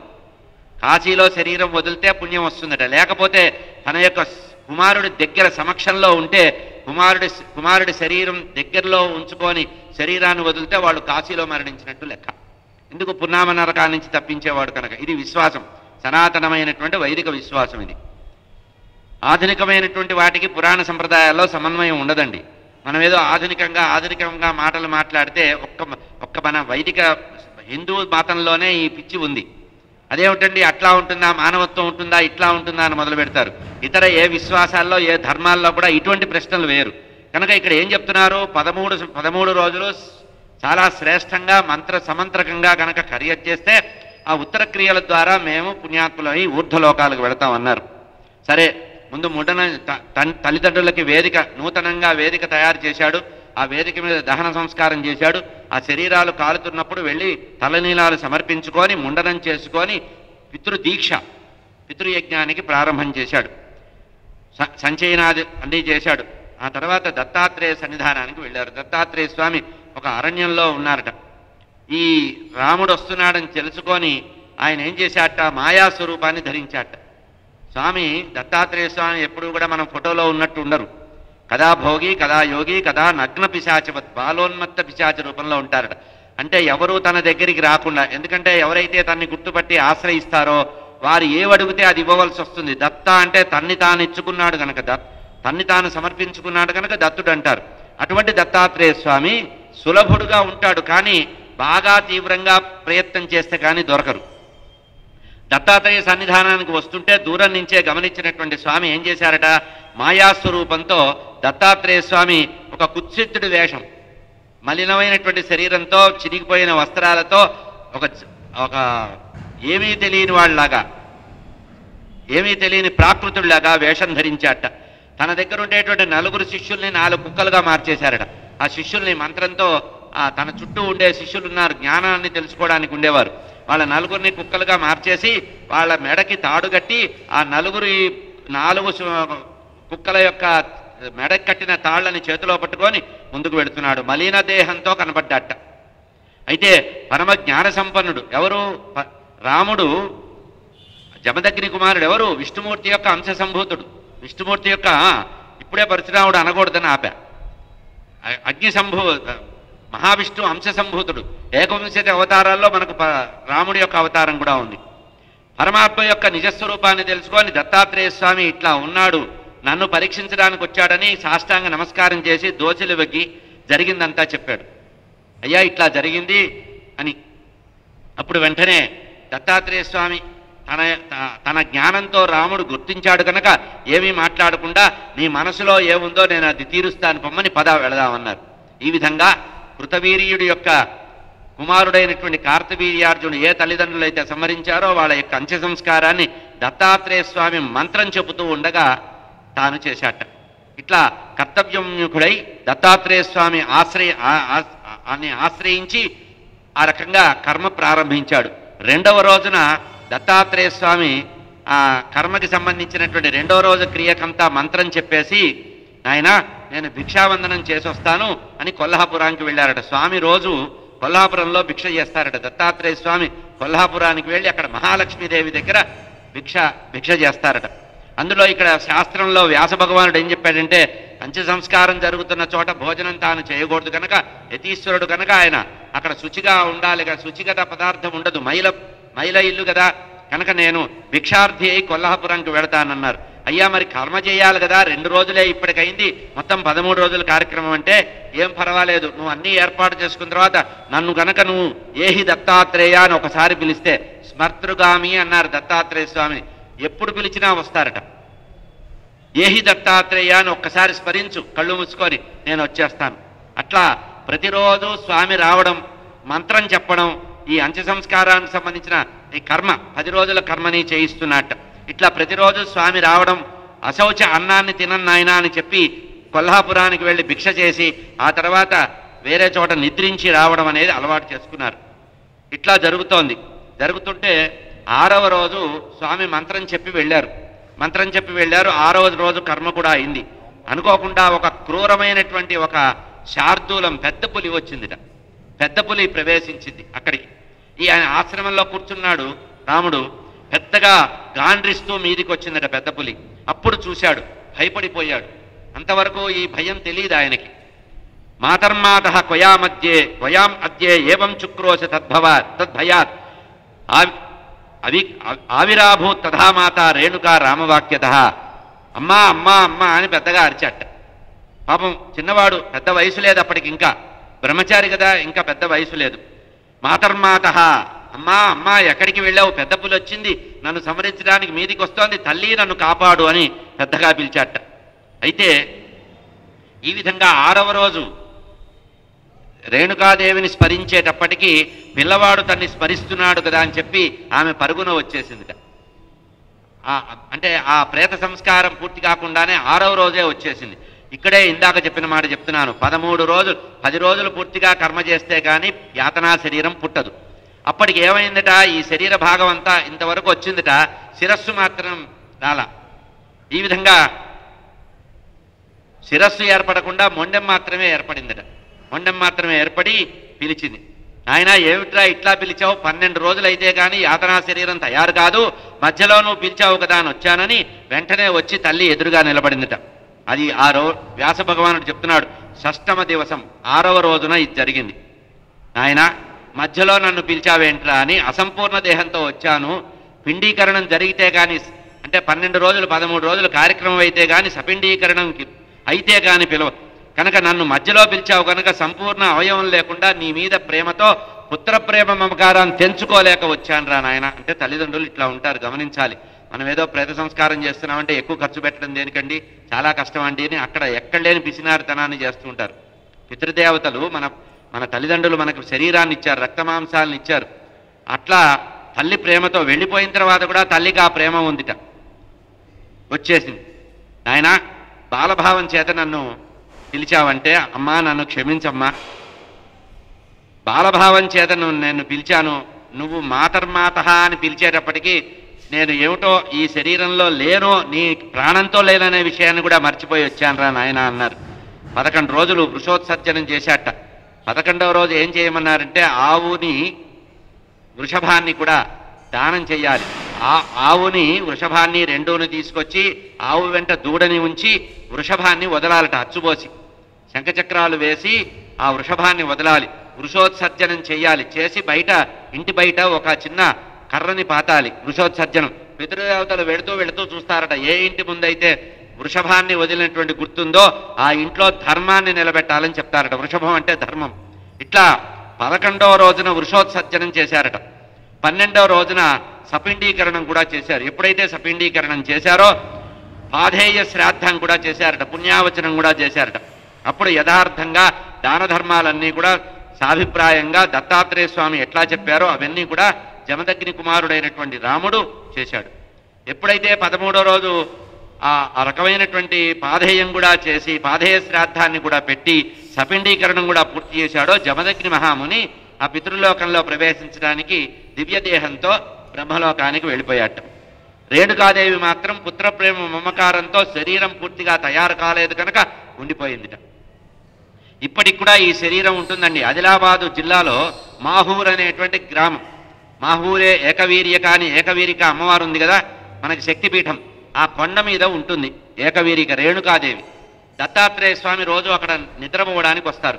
కాశీలో శరీరం వదిలితే పుణ్యం వస్తుందట, లేకపోతే తన యొక్క కుమారుడి దగ్గర సమక్షంలో ఉంటే కుమారుడి శరీరం దగ్గరలో ఉంచుకొని శరీరాన్ని వదిలితే వాళ్ళు కాశీలో మరణించినట్టు లెక్క. ఎందుకు, పున్నామ నరకాల నుంచి తప్పించేవాడు కనుక. ఇది విశ్వాసం, సనాతనమైనటువంటి వైదిక విశ్వాసం. ఇది ఆధునికమైనటువంటి వాటికి పురాణ సంప్రదాయాల్లో సమన్వయం ఉండదండి. మనం ఏదో ఆధునికంగా మాటలు మాట్లాడితే ఒక్క మన వైదిక హిందూ మతంలోనే ఈ పిచ్చి ఉంది. అదేమిటండి, అట్లా ఉంటుందా, మానవత్వం ఉంటుందా, ఇట్లా ఉంటుందా అని మొదలు పెడతారు. ఇతర ఏ విశ్వాసాల్లో ఏ ధర్మాల్లో కూడా ఇటువంటి ప్రశ్నలు వేరు. కనుక ఇక్కడ ఏం చెప్తున్నారు, 13 రోజులు చాలా శ్రేష్టంగా సమంత్రకంగా కనుక కర్య చేస్తే ఆ ఉత్తర క్రియల ద్వారా మేము పుణ్యాత్ములై ఊర్ధ్వలోకాలకు వెళతామన్నారు. సరే, ముందు తల్లిదండ్రులకి నూతనంగా వేదిక తయారు చేశాడు, ఆ వేదిక మీద దహన సంస్కారం చేశాడు. ఆ శరీరాలు కాలుతున్నప్పుడు వెళ్ళి తలనీలాలు సమర్పించుకొని ముండనం చేసుకొని పితృదీక్ష పితృయజ్ఞానికి ప్రారంభం చేశాడు. సంచయనాది అన్నీ చేశాడు. ఆ తర్వాత దత్తాత్రేయ సన్నిధానానికి వెళ్ళారు. దత్తాత్రేయ స్వామి ఒక అరణ్యంలో ఉన్నారట. ఈ రాముడు వస్తున్నాడని తెలుసుకొని ఆయన ఏం చేశాట, మాయాస్వరూపాన్ని ధరించాట. స్వామి దత్తాత్రేయ స్వామి ఎప్పుడూ కూడా మనం ఫోటోలో ఉన్నట్టు ఉండరు. కదా భోగి, కదా యోగి, కదా నగ్న పిశాచవత్, బాలోన్మత్త పిశాచ రూపంలో ఉంటారట. అంటే ఎవరూ తన దగ్గరికి రాకుండా, ఎందుకంటే ఎవరైతే తన్ని గుర్తుపట్టి ఆశ్రయిస్తారో వారు ఏవడిగితే అది ఇవ్వవలసి వస్తుంది. దత్త అంటే తన్ని తాను ఇచ్చుకున్నాడు కనుక, తన్ని తాను సమర్పించుకున్నాడు కనుక దత్తుడు అంటారు. అటువంటి దత్తాత్రేయ స్వామి సులభుడుగా ఉంటాడు, కానీ బాగా తీవ్రంగా ప్రయత్నం చేస్తే కానీ దొరకరు. దత్తాత్రేయ సన్నిధానానికి వస్తుంటే దూరం నుంచే గమనించినటువంటి స్వామి ఏం చేశారట, మాయాస్వరూపంతో దత్తాత్రేయ స్వామి ఒక కుత్సితుడి వేషం, మలినమైనటువంటి శరీరంతో, చిరిగిపోయిన వస్త్రాలతో, ఒక ఏమీ తెలియని వాళ్ళలాగా, ఏమీ తెలియని ప్రాకృతుడిలాగా వేషం ధరించాట. తన దగ్గర ఉండేటువంటి 4 శిష్యుల్ని 4 కుక్కలుగా మార్చేశారట. ఆ శిష్యుల్ని మంత్రంతో, తన చుట్టూ ఉండే శిష్యులు ఉన్నారు, జ్ఞానాన్ని తెలుసుకోవడానికి ఉండేవారు, వాళ్ళ 4 కుక్కలుగా మార్చేసి వాళ్ళ మెడకి తాడుగట్టి ఆ 4 కుక్కల యొక్క మెడకి కట్టిన తాళ్ళని చేతిలో పట్టుకొని ముందుకు వెళుతున్నాడు. మలిన దేహంతో కనబడ్డాట. అయితే పరమ జ్ఞాన సంపన్నుడు ఎవరు? రాముడు జమదగ్ని కుమారుడు ఎవరు? విష్ణుమూర్తి యొక్క అంశ సంభూతుడు. విష్ణుమూర్తి యొక్క, ఇప్పుడే పరశురాముడు అనకూడదని ఆపా, అగ్ని మహావిష్ణు అంశ సంభూతుడు. ఏకవింశతి అవతారాల్లో మనకు రాముడి యొక్క అవతారం కూడా ఉంది. పరమాత్మ యొక్క నిజస్వరూపాన్ని తెలుసుకొని దత్తాత్రేయ స్వామి ఇట్లా ఉన్నాడు, నన్ను పరీక్షించడానికి వచ్చాడని సాష్టాంగ నమస్కారం చేసి దోచెలు వెగ్గి జరిగిందంతా చెప్పాడు. అయ్యా ఇట్లా జరిగింది అని. అప్పుడు వెంటనే దత్తాత్రేయ స్వామి తన జ్ఞానంతో రాముడు గుర్తించాడు కనుక ఏమీ మాట్లాడకుండా, నీ మనసులో ఏముందో నేను అది తీరుస్తాను, పొమ్మని పద వెళదామన్నారు. ఈ విధంగా కృతవీర్యుడి యొక్క కుమారుడైనటువంటి కార్తవీర్యార్జునుడు ఏ తల్లిదండ్రులు అయితే సంహరించారో వాళ్ళ యొక్క అంత్య సంస్కారాన్ని దత్తాత్రేయ స్వామి మంత్రం చెబుతూ ఉండగా తాను చేశాట. ఇట్లా కర్తవ్యముఖుడై దత్తాత్రేయ స్వామి ఆశ్రయించి ఆ రకంగా కర్మ ప్రారంభించాడు. 2వ రోజున దత్తాత్రేయ స్వామి ఆ కర్మకి సంబంధించినటువంటి 2వ రోజు క్రియకంతా మంత్రం చెప్పేసి, నాయనా నేను భిక్షావందనం చేసి వస్తాను అని కొల్హాపురానికి వెళ్ళారట. స్వామి రోజు కొల్హాపురంలో భిక్ష చేస్తారట. దత్తాత్రేయ స్వామి కొల్హాపురానికి వెళ్ళి అక్కడ మహాలక్ష్మీదేవి దగ్గర భిక్ష చేస్తారట. అందులో ఇక్కడ శాస్త్రంలో వ్యాస భగవానుడు ఏం చెప్పాడంటే, అంత్య సంస్కారం జరుగుతున్న చోట భోజనం తాను చేయకూడదు కనుక, యతీశ్వరుడు కనుక ఆయన అక్కడ శుచిగా ఉండాలి, శుచిగత పదార్థం ఉండదు, మైల ఇల్లు కదా, కనుక నేను భిక్షార్థి అయి కొల్హాపురంకి వెళతానన్నారు. అయ్యా మరి కర్మ చేయాలి కదా, 2 రోజులే ఇప్పటికైంది, మొత్తం 13 రోజుల కార్యక్రమం అంటే ఏం పర్వాలేదు, నువ్వు అన్నీ ఏర్పాటు చేసుకున్న తర్వాత నన్ను గనక నువ్వు ఏహి దత్తాత్రేయ అని ఒకసారి పిలిస్తే, స్మర్తృగామి అన్నారు దత్తాత్రేయ స్వామి, ఎప్పుడు పిలిచినా వస్తారట. ఏహి దత్తాత్రేయ అని ఒక్కసారి స్మరించు, కళ్ళు మూసుకొని నేను వచ్చేస్తాను. అట్లా ప్రతిరోజు స్వామి రావడం, మంత్రం చెప్పడం, ఈ అంత్య సంస్కారానికి సంబంధించిన ఈ కర్మ 10 రోజుల కర్మని చేయిస్తున్నట్ట. ఇట్లా ప్రతిరోజు స్వామి రావడం, అశౌచ అన్నాన్ని తినన్నాయన అని చెప్పి కొల్హాపురానికి వెళ్ళి భిక్ష చేసి ఆ తర్వాత వేరే చోట నిద్రించి రావడం అనేది అలవాటు చేసుకున్నారు. ఇట్లా జరుగుతుంటే 6వ రోజు స్వామి మంత్రం చెప్పి వెళ్ళారు. 6వ రోజు కర్మ కూడా అయింది. అనుకోకుండా ఒక క్రూరమైనటువంటి ఒక శార్దూలం పెద్ద పులి వచ్చిందిట. పెద్ద పులి ప్రవేశించింది అక్కడికి. ఆయన ఆశ్రమంలో కూర్చున్నాడు రాముడు, పెద్దగా గాండ్రిస్తూ మీదికి వచ్చిందట పెద్ద పులి. అప్పుడు చూశాడు, భయపడిపోయాడు. అంతవరకు ఈ భయం తెలియదు ఆయనకి. మాతర్మాత క్వయాం అద్యే ఏవం చుక్రోశ తద్భయాత్ ఆవిరాభూత్ తథా మాత రేణుకా రామవాక్యత. అమ్మా అమ్మా అమ్మా అని పెద్దగా అరిచాట. పాపం చిన్నవాడు, పెద్ద వయసు లేదు అప్పటికి, ఇంకా బ్రహ్మచారి కదా, ఇంకా పెద్ద వయసు లేదు. మాతర్మాత, అమ్మా అమ్మా ఎక్కడికి వెళ్ళావు, పెద్ద పులి వచ్చింది, నన్ను సంహరించడానికి మీదికి వస్తోంది, తల్లి నన్ను కాపాడు అని పెద్దగా పిలిచాట. అయితే ఈ విధంగా 6వ రోజు రేణుకాదేవిని స్మరించేటప్పటికీ పిల్లవాడు తన్ని స్మరిస్తున్నాడు కదా అని చెప్పి ఆమె పరుగున వచ్చేసిందిట. అంటే ఆ ప్రేత సంస్కారం పూర్తి కాకుండానే 6వ రోజే వచ్చేసింది. ఇక్కడే ఇందాక చెప్పిన మాట చెప్తున్నాను, 10 రోజులు పూర్తిగా కర్మ చేస్తే కానీ యాతనా శరీరం పుట్టదు. అప్పటికి ఏమైందట, ఈ శరీర భాగం అంతా ఇంతవరకు వచ్చిందట, శిరస్సు మాత్రం రాలా. ఈ విధంగా శిరస్సు ఏర్పడకుండా మొండెం మాత్రమే ఏర్పడిందట. మొండెం మాత్రమే ఏర్పడి పిలిచింది. ఆయన ఏమిట్రా ఇట్లా పిలిచావు, 12 రోజులైతే కానీ యాతనా శరీరం తయారు కాదు, మధ్యలో నువ్వు పిలిచావు కదా అని వచ్చానని వెంటనే వచ్చి తల్లి ఎదురుగా నిలబడిందట. అది వ్యాస భగవానుడు చెప్తున్నాడు, 6వ దివసం 6వ రోజున ఇది జరిగింది. ఆయన మధ్యలో నన్ను పిలిచావేంట్రా అని, అసంపూర్ణ దేహంతో వచ్చాను, పిండీకరణం జరిగితే కానీ, అంటే 12 రోజులు 13 రోజులు కార్యక్రమం అయితే కానీ సపిండీకరణం అయితే కానీ కనుక నన్ను మధ్యలో పిలిచావు కనుక సంపూర్ణ అవయవం లేకుండా నీ మీద ప్రేమతో పుత్ర ప్రేమ మమకారాన్ని తెంచుకోలేక వచ్చాను రా నాయన. అంటే తల్లిదండ్రులు ఇట్లా ఉంటారు, గమనించాలి. మనం ఏదో ప్రేత సంస్కారం చేస్తున్నామంటే ఎక్కువ ఖర్చు పెట్టడం దేనికండి, చాలా కష్టం అండి అని అక్కడ ఎక్కడ లేని పిసినారితనాన్ని చేస్తూ ఉంటారు. పితృదేవతలు మన తల్లిదండ్రులు మనకు శరీరాన్ని ఇచ్చారు, రక్తమాంసాలను ఇచ్చారు. అట్లా తల్లి ప్రేమతో వెళ్ళిపోయిన తర్వాత కూడా తల్లికి ఆ ప్రేమ ఉందిట, వచ్చేసింది. నాయన బాలభావం చేత నన్ను పిలిచావంటే, అమ్మా నన్ను క్షమించమ్మా, బాలభావం చేత నేను పిలిచాను, నువ్వు మాతర్మాత అని పిలిచేటప్పటికీ నేను ఏమిటో ఈ శరీరంలో లేనో, నీ ప్రాణంతో లేననే విషయాన్ని కూడా మర్చిపోయి వచ్చాను రా నాయన అన్నారు. 11 రోజులు వృషోత్సర్జనం చేశాట. 11వ రోజు ఏం చేయమన్నారంటే, ఆవుని వృషభాన్ని కూడా దానం చెయ్యాలి. ఆవుని వృషభాన్ని రెండూని తీసుకొచ్చి ఆవు వెంట దూడని ఉంచి వృషభాన్ని వదలాలట, అచ్చుబోసి శంఖచక్రాలు వేసి ఆ వృషభాన్ని వదలాలి. వృషోత్సర్జనం చెయ్యాలి. చేసి ఇంటి బయట ఒక చిన్న కర్రని పాతాలి. వృషోత్సర్జనం పితృదేవతలు వెళుతూ చూస్తారట, ఏ ఇంటి ముందైతే వృషభాన్ని వదిలినటువంటి గుర్తుందో ఆ ఇంట్లో ధర్మాన్ని నిలబెట్టాలని చెప్తారట. వృషభం అంటే ధర్మం. ఇట్లా 11వ రోజున వృషోత్సర్జనం చేశారట. 12వ రోజున సపిండీకరణం కూడా చేశారు. ఎప్పుడైతే సపిండీకరణం చేశారో పాధేయ శ్రాద్ధం కూడా చేశారట, పుణ్యావచనం కూడా చేశారట. అప్పుడు యథార్థంగా దాన ధర్మాలన్నీ కూడా సాభిప్రాయంగా దత్తాత్రేయ స్వామి ఎట్లా చెప్పారో అవన్నీ కూడా జమదగ్ని కుమారుడైనటువంటి రాముడు చేశాడు. ఎప్పుడైతే 13వ రోజు ఆ రకమైనటువంటి పాధేయం కూడా చేసి పాధేయ శ్రాద్ధాన్ని కూడా పెట్టి సపిండీకరణం కూడా పూర్తి చేశాడో జమదగ్ని మహాముని ఆ పితృలోకంలో ప్రవేశించడానికి దివ్యదేహంతో బ్రహ్మలోకానికి వెళ్ళిపోయాట. రేణుకాదేవి మాత్రం పుత్రప్రేమ మమకారంతో శరీరం పూర్తిగా తయారు కాలేదు కనుక ఉండిపోయిందిట. ఇప్పటికి కూడా ఈ శరీరం ఉంటుందండి. ఆదిలాబాదు జిల్లాలో మాహూర్ అనేటువంటి గ్రామం. మాహూరే ఏకవీర్యక అని ఏకవీరిక అమ్మవారు ఉంది కదా, మనకి శక్తిపీఠం. ఆ కొండ మీద ఉంటుంది ఏకవీరిక రేణుకాదేవి. దత్తాత్రేయ స్వామి రోజు అక్కడ నిద్రపోవడానికి వస్తారు.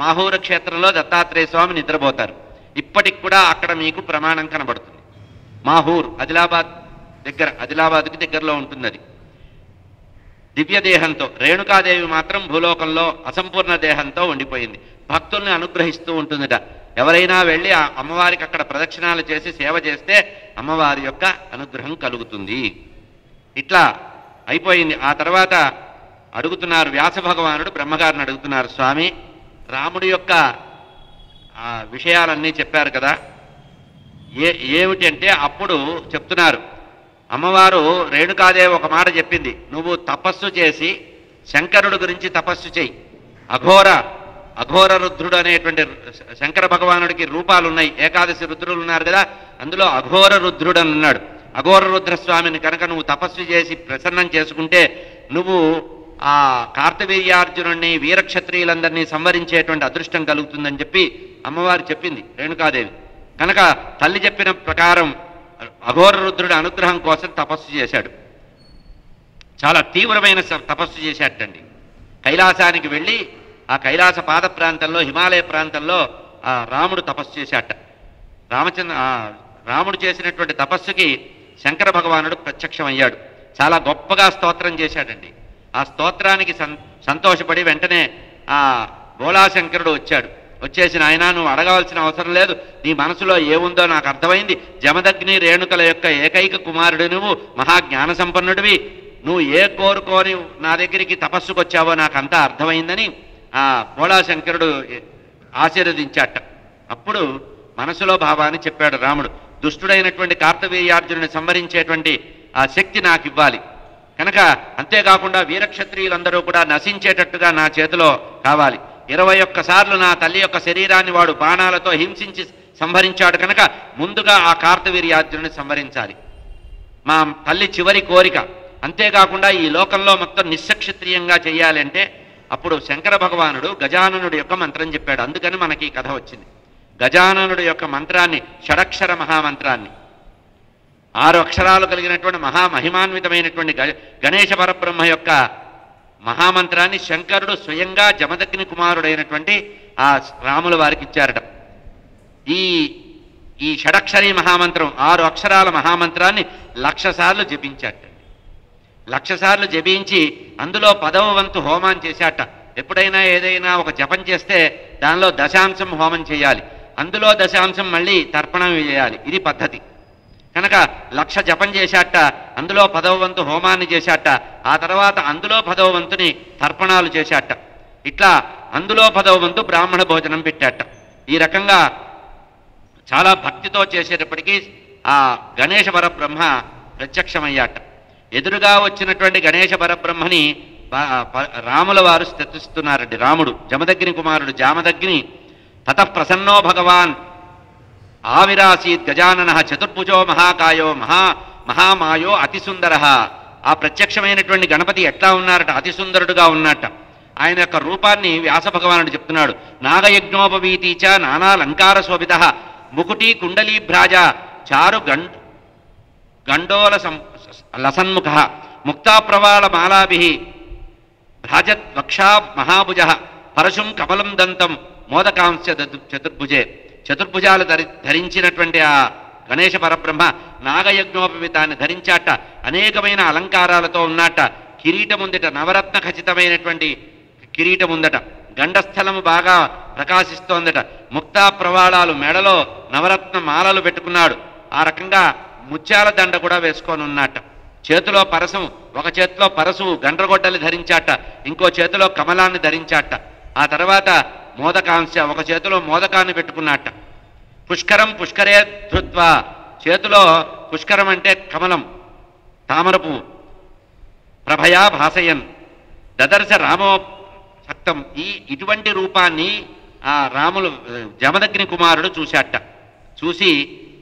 మాహూర క్షేత్రంలో దత్తాత్రేయ స్వామి నిద్రపోతారు. ఇప్పటికి కూడా అక్కడ మీకు ప్రమాణం కనబడుతుంది. మాహూర్ ఆదిలాబాద్కి దగ్గరలో ఉంటుంది. అది దివ్యదేహంతో, రేణుకాదేవి మాత్రం భూలోకంలో అసంపూర్ణ దేహంతో ఉండిపోయింది. భక్తుల్ని అనుగ్రహిస్తూ ఉంటుందిట. ఎవరైనా వెళ్ళి ఆ అమ్మవారికి అక్కడ ప్రదక్షిణాలు చేసి సేవ చేస్తే అమ్మవారి యొక్క అనుగ్రహం కలుగుతుంది. ఇట్లా అయిపోయింది. ఆ తర్వాత అడుగుతున్నారు వ్యాస భగవానుడు బ్రహ్మగారిని అడుగుతున్నారు, స్వామి రాముడి యొక్క విషయాలన్నీ చెప్పారు కదా, ఏమిటి అంటే అప్పుడు చెప్తున్నారు, అమ్మవారు రేణుకాదేవి ఒక మాట చెప్పింది, నువ్వు తపస్సు చేసి శంకరుడు గురించి తపస్సు చేయి. అఘోర రుద్రుడు అనేటువంటి శంకర భగవానుడికి రూపాలు ఉన్నాయి. ఏకాదశి రుద్రులు ఉన్నారు కదా, అందులో అఘోర రుద్రుడు అని ఉన్నాడు. అఘోర రుద్రస్వామిని కనుక నువ్వు తపస్సు చేసి ప్రసన్నం చేసుకుంటే నువ్వు ఆ కార్తవీర్యార్జునుడిని వీరక్షత్రియులందరినీ సంవరించేటువంటి అదృష్టం కలుగుతుందని చెప్పి అమ్మవారు చెప్పింది రేణుకాదేవి. కనుక తల్లి చెప్పిన ప్రకారం అఘోర రుద్రుడి అనుగ్రహం కోసం తపస్సు చేశాడు. చాలా తీవ్రమైన తపస్సు చేశాటండి. కైలాసానికి వెళ్ళి ఆ కైలాస పాద ప్రాంతంలో హిమాలయ ప్రాంతంలో ఆ రాముడు తపస్సు చేశాట. రాముడు చేసినటువంటి తపస్సుకి శంకర భగవానుడు ప్రత్యక్షమయ్యాడు. చాలా గొప్పగా స్తోత్రం చేశాడండి. ఆ స్తోత్రానికి సంతోషపడి వెంటనే ఆ బోళాశంకరుడు వచ్చాడు. వచ్చేసిన ఆయన, నువ్వు అడగవలసిన అవసరం లేదు, నీ మనసులో ఏముందో నాకు అర్థమైంది. జమదగ్ని రేణుకల యొక్క ఏకైక కుమారుడు నువ్వు, మహాజ్ఞాన సంపన్నుడివి, నువ్వు ఏ కోరుకోని నా దగ్గరికి తపస్సుకు వచ్చావో నాకు అంతా అర్థమైందని ఆ బోళాశంకరుడు ఆశీర్వదించాట. అప్పుడు మనసులో భావాన్ని చెప్పాడు రాముడు, దుష్టుడైనటువంటి కార్తవీర్యార్జునుని సంవరించేటువంటి ఆ శక్తి నాకు ఇవ్వాలి కనుక, అంతేకాకుండా వీరక్షత్రియులందరూ కూడా నశించేటట్టుగా నా చేతిలో కావాలి. 21 సార్లు నా తల్లి యొక్క శరీరాన్ని వాడు బాణాలతో హింసించి సంహరించాడు కనుక ముందుగా ఆ కార్తవీర్యార్జునుని సంహరించాలి, మా తల్లి చివరి కోరిక. అంతేకాకుండా ఈ లోకంలో మొత్తం నిస్సక్షత్రియంగా చేయాలి అంటే అప్పుడు శంకర భగవానుడు గజాననుడి యొక్క మంత్రం చెప్పాడు. అందుకని మనకి ఈ కథ వచ్చింది. గజాననుడి యొక్క మంత్రాన్ని, షడక్షర మహామంత్రాన్ని, 6 అక్షరాలు కలిగినటువంటి మహామహిమాన్వితమైనటువంటి గణేశ పరబ్రహ్మ యొక్క మహామంత్రాన్ని శంకరుడు స్వయంగా జమదగ్ని కుమారుడైనటువంటి ఆ రాముల వారికి ఇచ్చారట. ఈ షడక్షరీ మహామంత్రం 6 అక్షరాల మహామంత్రాన్ని 1,00,000 సార్లు జపించాట. 1,00,000 సార్లు జపించి అందులో 10వ వంతు హోమం చేశాట. ఎప్పుడైనా ఏదైనా ఒక జపం చేస్తే దానిలో దశాంశం హోమం చేయాలి, అందులో దశాంశం మళ్ళీ తర్పణం చేయాలి. ఇది పద్ధతి కనుక 1,00,000 జపం చేశాట, అందులో 10వ వంతు హోమాన్ని చేశాట, ఆ తర్వాత అందులో 10వ వంతుని తర్పణాలు చేశాట. ఇట్లా అందులో 10వ వంతు బ్రాహ్మణ భోజనం పెట్టాట. ఈ రకంగా చాలా భక్తితో చేసేటప్పటికీ ఆ గణేశ పరబ్రహ్మ ప్రత్యక్షమయ్యాట. ఎదురుగా వచ్చినటువంటి గణేశ పరబ్రహ్మని రాముల వారు స్తుతిస్తున్నారండి. రాముడు జమదగ్ని కుమారుడు జామదగ్ని తతః ప్రసన్నో భగవాన్ ఆవిరాసీత్ గజానన చతుర్భుజో మహాకాయో మహామాయో అతిసుందర. ఆ ప్రత్యక్షమైనటువంటి గణపతి ఎట్లా ఉన్నారట? అతిసుందరుడుగా ఉన్నట్ట. ఆయన యొక్క రూపాన్ని వ్యాస భగవానుడు చెప్తున్నాడు. నాగయజ్ఞోపవీతీచ నానాలంకార శోభిత ముకుటి కుండలీభ్రాజ చారు గండోల లసన్ముఖ ముక్తాప్రవాళ మాలాభి భ్రాజద్వక్షా మహాభుజ పరశుం కమలం దంతం మోదకాంశ చతుర్భుజే. చతుర్భుజాలు ధరించినటువంటి ఆ గణేశ పరబ్రహ్మ నాగయజ్ఞోపవితాన్ని ధరించాట. అనేకమైన అలంకారాలతో ఉన్నట్ట. కిరీటముందట, నవరత్న ఖచ్చితమైనటువంటి కిరీటముందట. గండస్థలము బాగా ప్రకాశిస్తోందట. ముక్తా ప్రవాళాలు, మెడలో నవరత్న మాలలు పెట్టుకున్నాడు. ఆ రకంగా ముత్యాల దండ కూడా వేసుకొని ఉన్నట్ట. చేతిలో పరసం, ఒక చేతిలో పరసు గండ్రగొడ్డలి ధరించాట, ఇంకో చేతిలో కమలాన్ని ధరించాట. ఆ తర్వాత మోదకాంశ, ఒక చేతిలో మోదకాన్ని పెట్టుకున్నట్ట. పుష్కరం పుష్కరే ధృత్వ, చేతిలో పుష్కరం అంటే కమలం, తామర పువ్వు. ప్రభయా భాసయన్ దదర్శ రామో సక్తం. ఇటువంటి రూపాన్ని ఆ రాములు జమదగ్ని కుమారుడు చూశాట. చూసి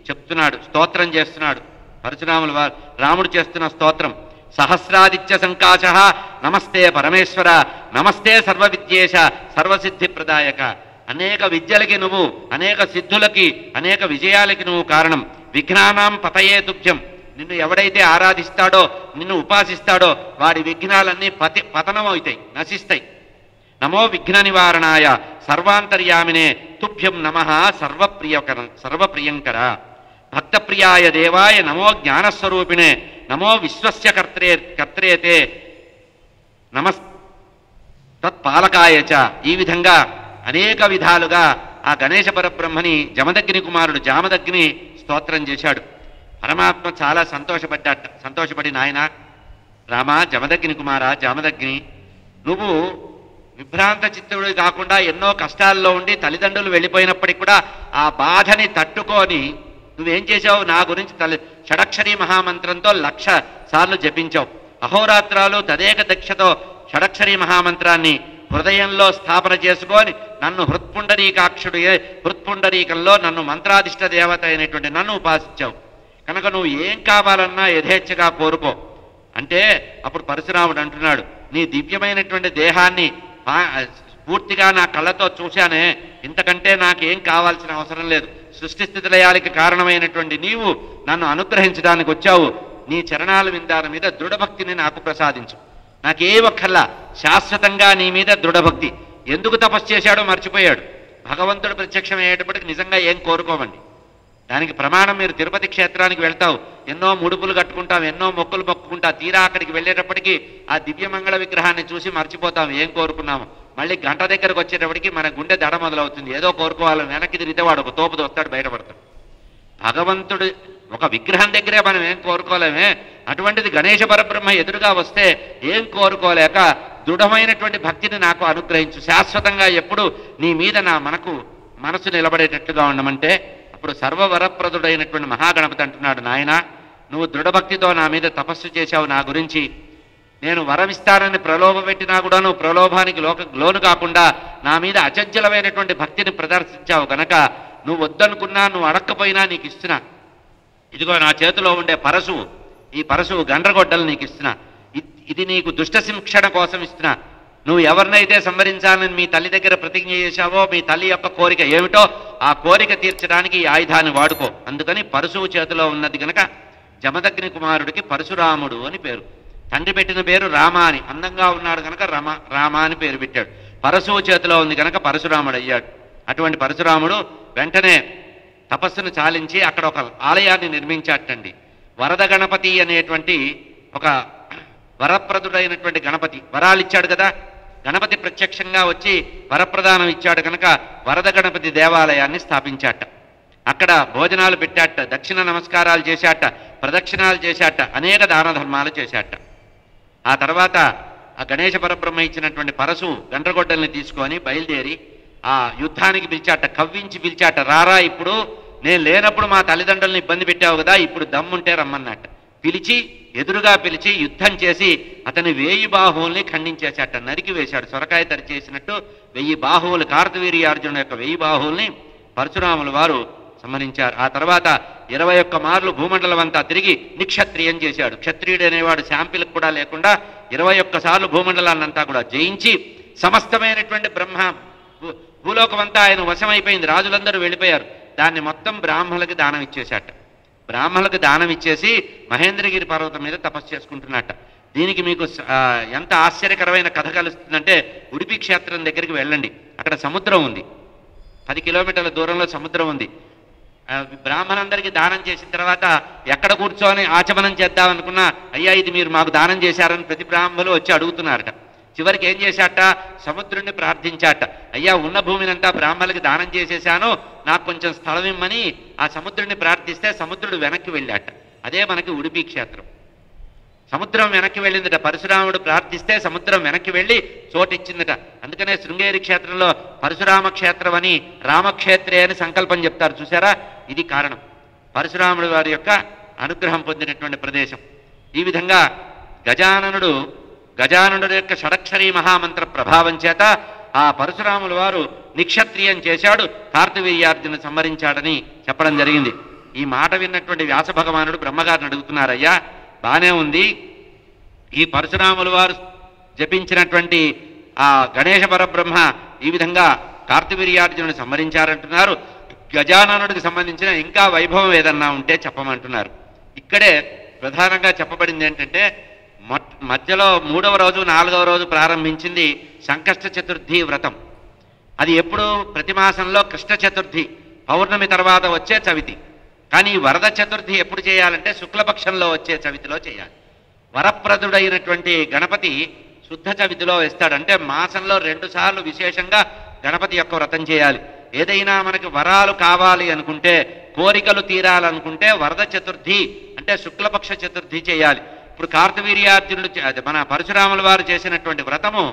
చెప్తున్నాడు, స్తోత్రం చేస్తున్నాడు. పరశురాముల వారు రాముడు చేస్తున్న స్తోత్రం. సహస్రాదిత్య సంకాశ నమస్తే పరమేశ్వర నమస్తే సర్వ విద్యేశ సర్వసిద్ధి ప్రదాయక. అనేక విద్యలకి నువ్వు, అనేక సిద్ధులకి, అనేక విజయాలకి నువ్వు కారణం. విఘ్నానాం పతయే తుభ్యం. నిన్ను ఎవడైతే ఆరాధిస్తాడో, నిన్ను ఉపాసిస్తాడో వాడి విఘ్నాలన్నీ పతనం అవుతాయి, నశిస్తాయి. నమో విఘ్న నివారణాయ సర్వాంతర్యామినే తుభ్యం నమః సర్వప్రియంకర. భక్తప్రియాయ దేవాయ నమో జ్ఞానస్వరూపిణే నమో విశ్వస్య కర్త్రేతే తత్పాలకాయ చ. ఈ విధంగా అనేక విధాలుగా ఆ గణేశ పరబ్రహ్మని జమదగ్ని కుమారుడు జామదగ్ని స్తోత్రం చేశాడు. పరమాత్మ చాలా సంతోషపడి నాయన రామ జమదగ్ని కుమార జామదగ్ని, నువ్వు విభ్రాంత చిత్తుడు కాకుండా ఎన్నో కష్టాల్లో ఉండి తల్లిదండ్రులు వెళ్ళిపోయినప్పటికీ కూడా ఆ బాధని తట్టుకొని నువ్వేం చేశావు? నా గురించి షడక్షరీ మహామంత్రంతో 1,00,000 సార్లు జపించావు. అహోరాత్రాలు తదేక దీక్షతో షడక్షరీ మహామంత్రాన్ని హృదయంలో స్థాపన చేసుకొని నన్ను హృత్పుండరీకంలో నన్ను మంత్రాధిష్ట దేవత అయినటువంటి నన్ను ఉపాసించావు కనుక నువ్వు ఏం కావాలన్నా యథేచ్ఛగా కోరుకో అంటే అప్పుడు పరశురాముడు అంటున్నాడు, నీ దివ్యమైనటువంటి దేహాన్ని పూర్తిగా నా కళ్ళతో చూశానే, ఇంతకంటే నాకేం కావాల్సిన అవసరం లేదు. సృష్టి స్థితి లయాలకి కారణమైనటువంటి నీవు నన్ను అనుగ్రహించడానికి వచ్చావు. నీ చరణాల విందాల మీద దృఢభక్తిని నాకు ప్రసాదించు. నాకే ఒక్కల్లా శాశ్వతంగా నీ మీద దృఢభక్తి. ఎందుకు తపస్సు చేశాడో మర్చిపోయాడు. భగవంతుడు ప్రత్యక్షమయ్యేటప్పటికి నిజంగా ఏం కోరుకోమండి. దానికి ప్రమాణం మీరు తిరుపతి క్షేత్రానికి వెళ్తావు, ఎన్నో ముడుపులు కట్టుకుంటాం, ఎన్నో మొక్కులు మొక్కుకుంటాం. తీరా అక్కడికి వెళ్ళేటప్పటికీ ఆ దివ్యమంగళ విగ్రహాన్ని చూసి మర్చిపోతాం ఏం కోరుకున్నాము. మళ్ళీ గంట దగ్గరకు వచ్చేటప్పటికి మన గుండె దడ మొదలవుతుంది. ఏదో కోరుకోవాలని వెనక్కి తిరిగితే వాడు ఒక తోపు దోస్తాడు, బయటపడతాడు. భగవంతుడు ఒక విగ్రహం దగ్గరే మనం ఏం కోరుకోలేమే, అటువంటిది గణేశ పరబ్రహ్మ ఎదురుగా వస్తే ఏం కోరుకోలేక దృఢమైనటువంటి భక్తిని నాకు అనుగ్రహించు, శాశ్వతంగా ఎప్పుడు నీ మీద మనసు నిలబడేటట్టుగా ఉండమంటే అప్పుడు సర్వవరప్రదుడైనటువంటి మహాగణపతి అంటున్నాడు, నాయన నువ్వు దృఢభక్తితో నా మీద తపస్సు చేశావు, నా గురించి నేను వరమిస్తానని ప్రలోభ పెట్టినా కూడా నువ్వు ప్రలోభానికి లోను కాకుండా నా మీద అచంచలమైనటువంటి భక్తిని ప్రదర్శించావు కనుక నువ్వు వద్దనుకున్నా, నువ్వు అడక్కపోయినా నీకు ఇస్తున్నా. ఇదిగో నా చేతిలో ఉండే పరశువు, ఈ పరశువు గండ్రగొడ్డలు నీకు ఇస్తున్నా. ఇది నీకు దుష్ట శిక్షణ కోసం ఇస్తున్నా. నువ్వు ఎవరినైతే సంహరించాలని మీ తల్లి దగ్గర ప్రతిజ్ఞ చేశావో, మీ తల్లి యొక్క కోరిక ఏమిటో ఆ కోరిక తీర్చడానికి ఈ ఆయుధాన్ని వాడుకో. అందుకని పరశువు చేతిలో ఉన్నది కనుక జమదగ్ని కుమారుడికి పరశురాముడు అని పేరు. తండ్రి పెట్టిన పేరు రామ అని, అందంగా ఉన్నాడు కనుక రామ అని పేరు పెట్టాడు. పరశువు చేతిలో ఉంది కనుక పరశురాముడు అయ్యాడు. అటువంటి పరశురాముడు వెంటనే తపస్సును చాలించి అక్కడ ఒక ఆలయాన్ని నిర్మించాటండి. వరద గణపతి అనేటువంటి ఒక వరప్రదుడైనటువంటి గణపతి, వరాలు ఇచ్చాడు కదా, గణపతి ప్రత్యక్షంగా వచ్చి వరప్రదానం ఇచ్చాడు కనుక వరద గణపతి దేవాలయాన్ని స్థాపించాట. అక్కడ భోజనాలు పెట్టాట, దక్షిణ నమస్కారాలు చేశాట, ప్రదక్షిణాలు చేశాట, అనేక దాన ధర్మాలు చేశాట. ఆ తర్వాత ఆ గణేశ పరబ్రహ్మ ఇచ్చినటువంటి పరశు గండ్రగొడ్డల్ని తీసుకొని బయలుదేరి ఆ యుద్ధానికి పిలిచాట, కవ్వించి పిలిచాట. రారా, ఇప్పుడు నేను లేనప్పుడు మా తల్లిదండ్రులను ఇబ్బంది పెట్టావు కదా, ఇప్పుడు దమ్ముంటే రమ్మన్నట్ట. పిలిచి ఎదురుగా పిలిచి యుద్ధం చేసి అతని 1000 బాహువుల్ని ఖండించేశాట, నరికి వేశాడు. సొరకాయ తరి చేసినట్టు 1000 బాహువులు, కార్తవీర్యార్జునుడు యొక్క 1000 బాహువుల్ని పరశురాముల వారు సంహరించారు. ఆ తర్వాత 21 మార్లు భూమండలం అంతా తిరిగి నిక్షత్రియం చేశాడు. క్షత్రియుడు అనేవాడు శాంపిల్కి కూడా లేకుండా 21 సార్లు భూమండలాన్నంతా కూడా జయించి సమస్తమైనటువంటి భూలోకమంతా ఆయన వశమైపోయింది. రాజులందరూ వెళ్ళిపోయారు. దాన్ని మొత్తం బ్రాహ్మణులకి దానం ఇచ్చేశాట. బ్రాహ్మణులకు దానం ఇచ్చేసి మహేంద్రగిరి పర్వతం మీద తపస్సు చేసుకుంటున్నట్ట. దీనికి మీకు ఎంత ఆశ్చర్యకరమైన కథ కలుస్తుందంటే, ఉడిపి క్షేత్రం దగ్గరికి వెళ్ళండి. అక్కడ సముద్రం ఉంది, 10 కిలోమీటర్ల దూరంలో సముద్రం ఉంది. బ్రాహ్మణులందరికీ దానం చేసిన తర్వాత ఎక్కడ కూర్చొని ఆచమనం చేద్దామనుకున్నా, అయ్యా ఇది మీరు మాకు దానం చేశారని ప్రతి బ్రాహ్మణులు వచ్చి అడుగుతున్నారట. చివరికి ఏం చేశాట, సముద్రుడిని ప్రార్థించాట. అయ్యా ఉన్న భూమినంతా బ్రాహ్మణులకి దానం చేసేశాను, నాకు కొంచెం స్థలం ఇమ్మని ఆ సముద్రుడిని ప్రార్థిస్తే సముద్రుడు వెనక్కి వెళ్ళాట. అదే మనకి ఉడిపి క్షేత్రం. సముద్రం వెనక్కి వెళ్ళిందట. పరశురాముడు ప్రార్థిస్తే సముద్రం వెనక్కి వెళ్ళి చోటిచ్చిందట. అందుకనే శృంగేరి క్షేత్రంలో పరశురామ క్షేత్రం అని, రామక్షేత్రే అని సంకల్పం చెప్తారు చూసారా. ఇది కారణం, పరశురాముడు వారి యొక్క అనుగ్రహం పొందినటువంటి ప్రదేశం. ఈ విధంగా గజాననుడు యొక్క షడక్షరీ మహామంత్ర ప్రభావం చేత ఆ పరశురాముల వారు నిక్షత్రియం చేశాడు, కార్తవీర్యార్జును సంహరించాడని చెప్పడం జరిగింది. ఈ మాట విన్నటువంటి వ్యాస భగవానుడు బ్రహ్మగారిని అడుగుతున్నారయ్యా, బానే ఉంది, ఈ పరశురాముల వారు జపించినటువంటి ఆ గణేశ పరబ్రహ్మ ఈ విధంగా కార్తవీర్యార్జునుని సంహరించారంటున్నారు. గజాననుడికి సంబంధించిన ఇంకా వైభవం ఏదన్నా ఉంటే చెప్పమంటున్నారు. ఇక్కడే ప్రధానంగా చెప్పబడింది ఏంటంటే, మధ్యలో 3వ రోజు 4వ రోజు ప్రారంభించింది సంకష్ట చతుర్థి వ్రతం. అది ఎప్పుడు, ప్రతి మాసంలో కృష్ణ చతుర్థి పౌర్ణమి తర్వాత వచ్చే చవితి. కానీ వరద చతుర్థి ఎప్పుడు చేయాలంటే శుక్లపక్షంలో వచ్చే చవితిలో చేయాలి. వరప్రదుడైనటువంటి గణపతి శుద్ధ చవితిలో వేస్తాడు. అంటే మాసంలో 2 సార్లు విశేషంగా గణపతి యొక్క వ్రతం చేయాలి. ఏదైనా మనకి వరాలు కావాలి అనుకుంటే, కోరికలు తీరాలనుకుంటే వరద చతుర్థి అంటే శుక్లపక్ష చతుర్థి చేయాలి. ఇప్పుడు కార్తవీర్యార్జునుడు మన పరశురాముల వారు చేసినటువంటి వ్రతము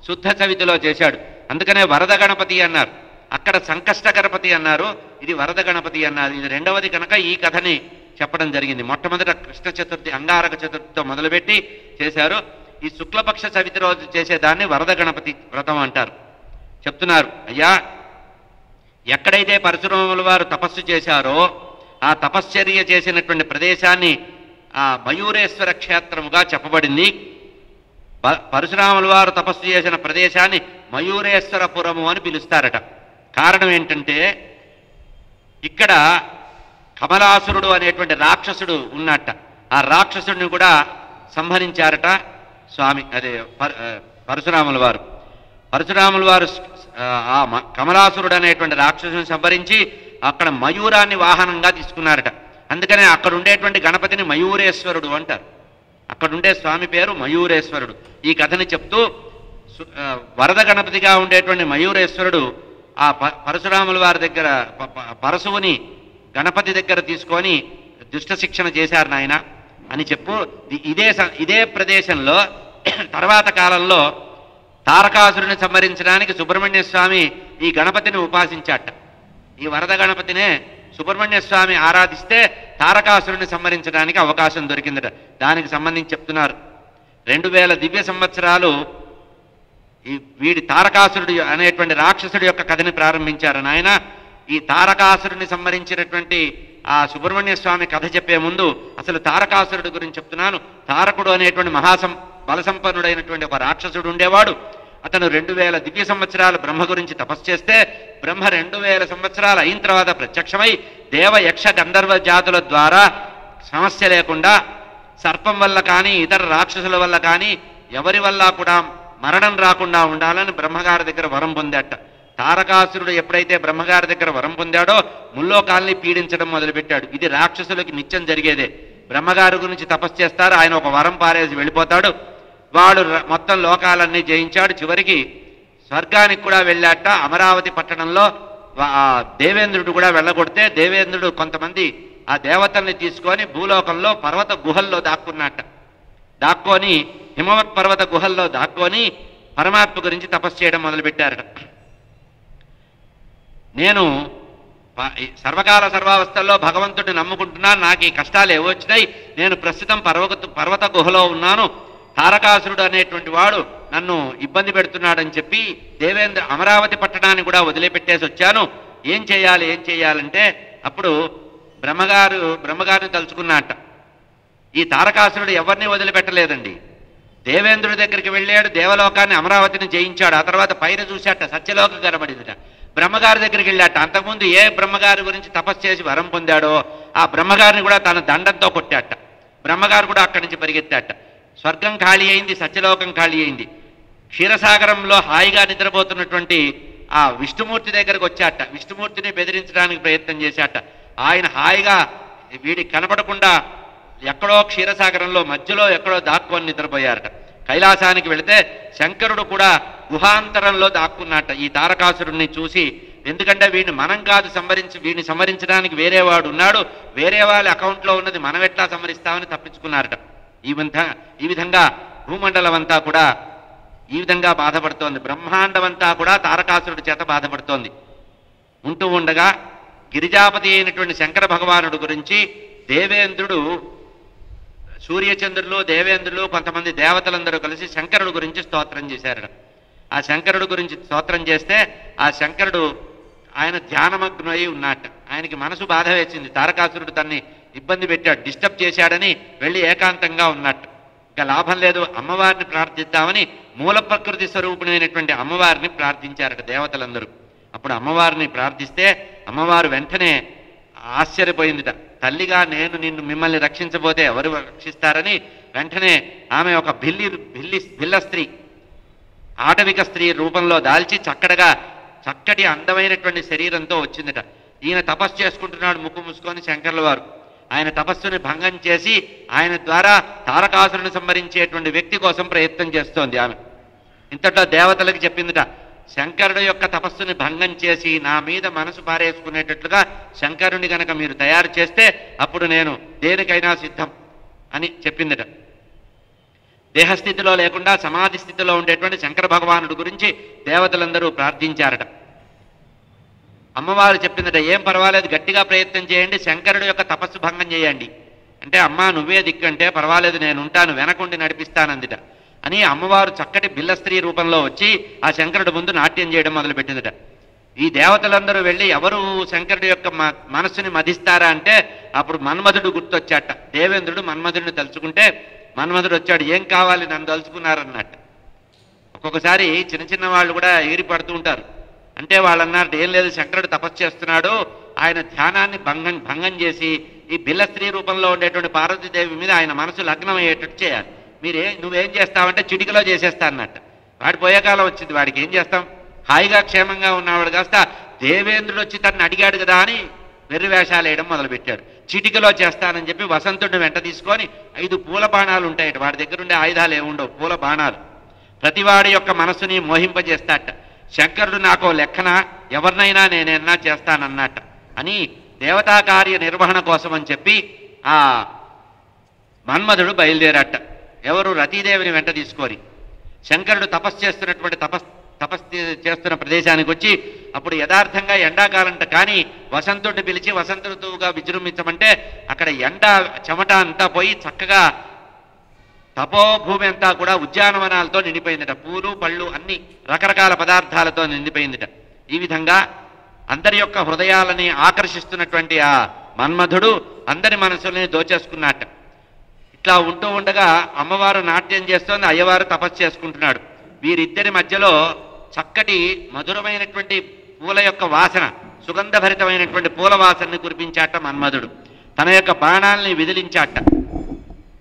శుద్ధ చవితిలో చేశాడు. అందుకనే వరద గణపతి అన్నారు. అక్కడ సంకష్ట గణపతి అన్నారు, ఇది వరద గణపతి అన్నారు. ఇది రెండవది కనుక ఈ కథని చెప్పడం జరిగింది. మొట్టమొదట కృష్ణ చతుర్థి అంగారక చతుర్థితో మొదలుపెట్టి చేశారు. ఈ శుక్లపక్ష చవితి రోజు చేసేదాన్ని వరద గణపతి వ్రతం అంటారు. చెప్తున్నారు, అయ్యా ఎక్కడైతే పరశురాముల వారు తపస్సు చేశారో ఆ తపశ్చర్య చేసినటువంటి ప్రదేశాన్ని ఆ మయూరేశ్వర క్షేత్రముగా చెప్పబడింది. పరశురాముల వారు తపస్సు చేసిన ప్రదేశాన్ని మయూరేశ్వరపురము అని పిలుస్తారట. కారణం ఏంటంటే, ఇక్కడ కమలాసురుడు అనేటువంటి రాక్షసుడు ఉన్నట్ట. ఆ రాక్షసుడిని కూడా సంహరించారట స్వామి, అదే పరశురాముల వారు. పరశురాముల వారు ఆ కమలాసురుడు అనేటువంటి రాక్షసుని సంహరించి అక్కడ మయూరాన్ని వాహనంగా తీసుకున్నారట. అందుకనే అక్కడ ఉండేటువంటి గణపతిని మయూరేశ్వరుడు అంటారు. అక్కడుండే స్వామి పేరు మయూరేశ్వరుడు. ఈ కథని చెప్తూ వరద గణపతిగా ఉండేటువంటి మయూరేశ్వరుడు ఆ పరశురాముల వారి దగ్గర పరశువుని గణపతి దగ్గర తీసుకొని దుష్ట శిక్షణ చేశారు నాయన అని చెప్పు. ఇదే ప్రదేశంలో తర్వాత కాలంలో తారకాసురుని సంహరించడానికి సుబ్రహ్మణ్య స్వామి ఈ గణపతిని ఉపాసించాట. ఈ వరద గణపతినే సుబ్రహ్మణ్య స్వామి ఆరాధిస్తే తారకాసురుని సంహరించడానికి అవకాశం దొరికిందట. దానికి సంబంధించి చెప్తున్నారు, 2000 దివ్య సంవత్సరాలు వీడి తారకాసురుడు అనేటువంటి రాక్షసుడి యొక్క కథని ప్రారంభించారు నాయన. ఈ తారకాసురుని సంహరించినటువంటి ఆ సుబ్రహ్మణ్య స్వామి కథ చెప్పే ముందు అసలు తారకాసురుడి గురించి చెప్తున్నాను. తారకుడు అనేటువంటి బలసంపన్నుడైనటువంటి ఒక రాక్షసుడు ఉండేవాడు. అతను 2000 దివ్య సంవత్సరాలు బ్రహ్మ గురించి తపస్సు చేస్తే బ్రహ్మ 2000 సంవత్సరాలు అయిన తర్వాత ప్రత్యక్షమై దేవ యక్ష గంధర్వ జాతుల ద్వారా సమస్య లేకుండా సర్పం వల్ల కానీ ఇతర రాక్షసుల వల్ల కానీ ఎవరి వల్ల కూడా మరణం రాకుండా ఉండాలని బ్రహ్మగారి దగ్గర వరం పొందాట. తారకాసురుడు ఎప్పుడైతే బ్రహ్మగారి దగ్గర వరం పొందాడో ముల్లోకాల్ని పీడించడం మొదలుపెట్టాడు. ఇది రాక్షసులకి నిత్యం జరిగేదే. బ్రహ్మగారి గురించి తపస్సు చేస్తారు, ఆయన ఒక వరం పారేసి వెళ్ళిపోతాడు. వాడు మొత్తం లోకాలన్నీ జయించాడు. చివరికి స్వర్గానికి కూడా వెళ్ళాట. అమరావతి పట్టణంలో దేవేంద్రుడు కూడా వెళ్ళగొడితే దేవేంద్రుడు కొంతమంది ఆ దేవతల్ని తీసుకొని భూలోకంలో పర్వత గుహల్లో దాక్కొని హిమవత్ పర్వత గుహల్లో దాక్కొని పరమాత్మ గురించి తపస్సు చేయడం మొదలుపెట్టారట. నేను సర్వకాల సర్వావస్థల్లో భగవంతుడిని నమ్ముకుంటున్నాను, నాకు ఈ కష్టాలు ఏవో వచ్చినాయి, నేను ప్రస్తుతం పర్వత గుహలో ఉన్నాను, తారకాసురుడు అనేటువంటి వాడు నన్ను ఇబ్బంది పెడుతున్నాడని చెప్పి అమరావతి పట్టణాన్ని కూడా వదిలిపెట్టేసి వచ్చాను, ఏం చేయాలంటే అప్పుడు బ్రహ్మగారిని తలుచుకున్నట్ట. ఈ తారకాసురుడు ఎవరిని వదిలిపెట్టలేదండి. దేవేంద్రుడి దగ్గరికి వెళ్ళాడు, దేవలోకాన్ని అమరావతిని జయించాడు. ఆ తర్వాత పైన చూశాట, సత్యలోకం కనబడిందిట. బ్రహ్మగారి దగ్గరికి వెళ్ళాట. అంతకుముందు ఏ బ్రహ్మగారి గురించి తపస్సు చేసి వరం పొందాడో ఆ బ్రహ్మగారిని కూడా తన దండంతో కొట్టాట. బ్రహ్మగారు కూడా అక్కడి నుంచి పరిగెత్తాట. స్వర్గం ఖాళీ అయింది, సత్యలోకం ఖాళీ అయింది. క్షీరసాగరంలో హాయిగా నిద్రపోతున్నటువంటి ఆ విష్ణుమూర్తి దగ్గరకు వచ్చాట. విష్ణుమూర్తిని బెదిరించడానికి ప్రయత్నం చేశాట. ఆయన హాయిగా వీడికి కనపడకుండా ఎక్కడో క్షీరసాగరంలో మధ్యలో ఎక్కడో దాక్కొని నిద్రపోయారట. కైలాసానికి వెళితే శంకరుడు కూడా గుహాంతరంలో దాక్కున్నట్ట ఈ తారకాసురుణ్ణి చూసి. ఎందుకంటే వీడిని మనం కాదు వీడిని సంహరించడానికి వేరేవాడు ఉన్నాడు, వేరే వాళ్ళ అకౌంట్లో ఉన్నది మనం ఎట్లా సంహరిస్తామని తప్పించుకున్నారట. ఈ విధంగా భూమండలం అంతా కూడా ఈ విధంగా బాధపడుతోంది. బ్రహ్మాండం అంతా కూడా తారకాసురుడి చేత బాధపడుతోంది. ఉంటూ ఉండగా గిరిజాపతి అయినటువంటి శంకర భగవానుడు గురించి దేవేంద్రుడు, సూర్యచంద్రులు, దేవేంద్రులు, కొంతమంది దేవతలందరూ కలిసి శంకరుడు గురించి స్తోత్రం చేశారట. ఆ శంకరుడు గురించి స్తోత్రం చేస్తే ఆ శంకరుడు ఆయన ధ్యానమగ్నై ఉన్నట్ట. ఆయనకి మనసు బాధ వేసింది, తారకాసురుడు తన్ని ఇబ్బంది పెట్టాడు, డిస్టర్బ్ చేశాడని వెళ్ళి ఏకాంతంగా ఉన్నట్టు. ఇంకా లాభం లేదు, అమ్మవారిని ప్రార్థిద్దామని మూల ప్రకృతి స్వరూపుడైనటువంటి అమ్మవారిని ప్రార్థించారట దేవతలందరూ. అప్పుడు అమ్మవారిని ప్రార్థిస్తే అమ్మవారు వెంటనే ఆశ్చర్యపోయిందిట. తల్లిగా నేను మిమ్మల్ని రక్షించబోతే ఎవరు రక్షిస్తారని వెంటనే ఆమె ఒక భిల్ల స్త్రీ, ఆటవిక స్త్రీ రూపంలో దాల్చి చక్కటి అందమైనటువంటి శరీరంతో వచ్చిందట. ఈయన తపస్సు చేసుకుంటున్నాడు ముక్కు మూసుకొని శంకర్ల వారు. ఆయన తపస్సుని భంగం చేసి ఆయన ద్వారా తారకాసురుని సంహరించేటువంటి వ్యక్తి కోసం ప్రయత్నం చేస్తోంది ఆమె. ఇంతట్లో దేవతలకు చెప్పిందిట, శంకరుడు యొక్క తపస్సుని భంగం చేసి నా మీద మనసు పారేసుకునేటట్లుగా శంకరుని గనక మీరు తయారు చేస్తే అప్పుడు నేను దేనికైనా సిద్ధం అని చెప్పిందట. దేహస్థితిలో లేకుండా సమాధి స్థితిలో ఉండేటువంటి శంకర భగవానుడు గురించి దేవతలందరూ ప్రార్థించారట. అమ్మవారు చెప్పిందట, ఏం పర్వాలేదు, గట్టిగా ప్రయత్నం చేయండి, శంకరుడు యొక్క తపస్సు భంగం చేయండి అంటే, అమ్మా నువ్వే దిక్కంటే పర్వాలేదు నేను ఉంటాను, వెనకుండి నడిపిస్తానందిట అని అమ్మవారు చక్కటి బిల్ల స్త్రీ రూపంలో వచ్చి ఆ శంకరుడు ముందు నాట్యం చేయడం మొదలుపెట్టిందట. ఈ దేవతలందరూ వెళ్ళి ఎవరు శంకరుడు యొక్క మనస్సుని మధిస్తారా అంటే అప్పుడు మన్మధుడు గుర్తొచ్చాట. దేవేంద్రుడు మన్మధుడిని తలుచుకుంటే మన్మధుడు వచ్చాడు, ఏం కావాలి నన్ను తలుచుకున్నారన్నట్టు. ఒక్కొక్కసారి చిన్న వాళ్ళు కూడా ఎగిరి పడుతూ ఉంటారు. అంటే వాళ్ళు అన్నారు, ఏం లేదు శంకరుడు తపస్సు చేస్తున్నాడు, ఆయన ధ్యానాన్ని భంగం చేసి ఈ బిల్ల స్త్రీ రూపంలో ఉండేటువంటి పార్వతీదేవి మీద ఆయన మనసు లగ్నం అయ్యేటట్టు చేయాలి, నువ్వేం చేస్తావంటే చిటికలో చేసేస్తా అన్నట్టు. వాడి పోయే కాలం వచ్చింది, వాడికి ఏం చేస్తాం, హాయిగా క్షేమంగా ఉన్నవాడు కాస్త దేవేంద్రుడు వచ్చి తనని అడిగాడు కదా అని వెర్రి వేషాలు వేయడం మొదలుపెట్టాడు. చిటికలో చేస్తానని చెప్పి వసంతుడిని వెంట తీసుకొని 5 పూల బాణాలు ఉంటాయట, వాడి దగ్గర ఉండే ఆయుధాలు ఏముండవు, పూల బాణాలు. ప్రతివాడి యొక్క మనసుని మోహింపజేస్తాట. శంకరుడు నాకో లెక్కన ఎవరినైనా నేనేనా చేస్తానన్నట్ట అని దేవతా కార్య నిర్వహణ కోసం అని చెప్పి ఆ మన్మధుడు బయలుదేరట. ఎవరు రతీదేవిని వెంట తీసుకొని శంకరుడు తపస్సు చేస్తున్నటువంటి తపస్సు చేస్తున్న ప్రదేశానికి వచ్చి అప్పుడు యథార్థంగా ఎండాకాలంట, కానీ వసంతుడిని పిలిచి వసంత ఋతువుగా విజృంభించమంటే అక్కడ ఎండ చెమట అంతా పోయి చక్కగా తపోభూమి అంతా కూడా ఉద్యానవనాలతో నిండిపోయిందట. పూలు పళ్ళు అన్ని రకరకాల పదార్థాలతో నిండిపోయిందట. ఈ విధంగా అందరి యొక్క హృదయాలని ఆకర్షిస్తున్నటువంటి ఆ మన్మధుడు అందరి మనసుల్ని దోచేసుకున్నట్ట. ఇట్లా ఉంటూ ఉండగా అమ్మవారు నాట్యం చేస్తోంది, అయ్యవారు తపస్సు చేసుకుంటున్నాడు. వీరిద్దరి మధ్యలో చక్కటి మధురమైనటువంటి పూల యొక్క వాసన, సుగంధభరితమైనటువంటి పూల వాసనని కురిపించాట మన్మధుడు. తన యొక్క బాణాలని విదిలించాట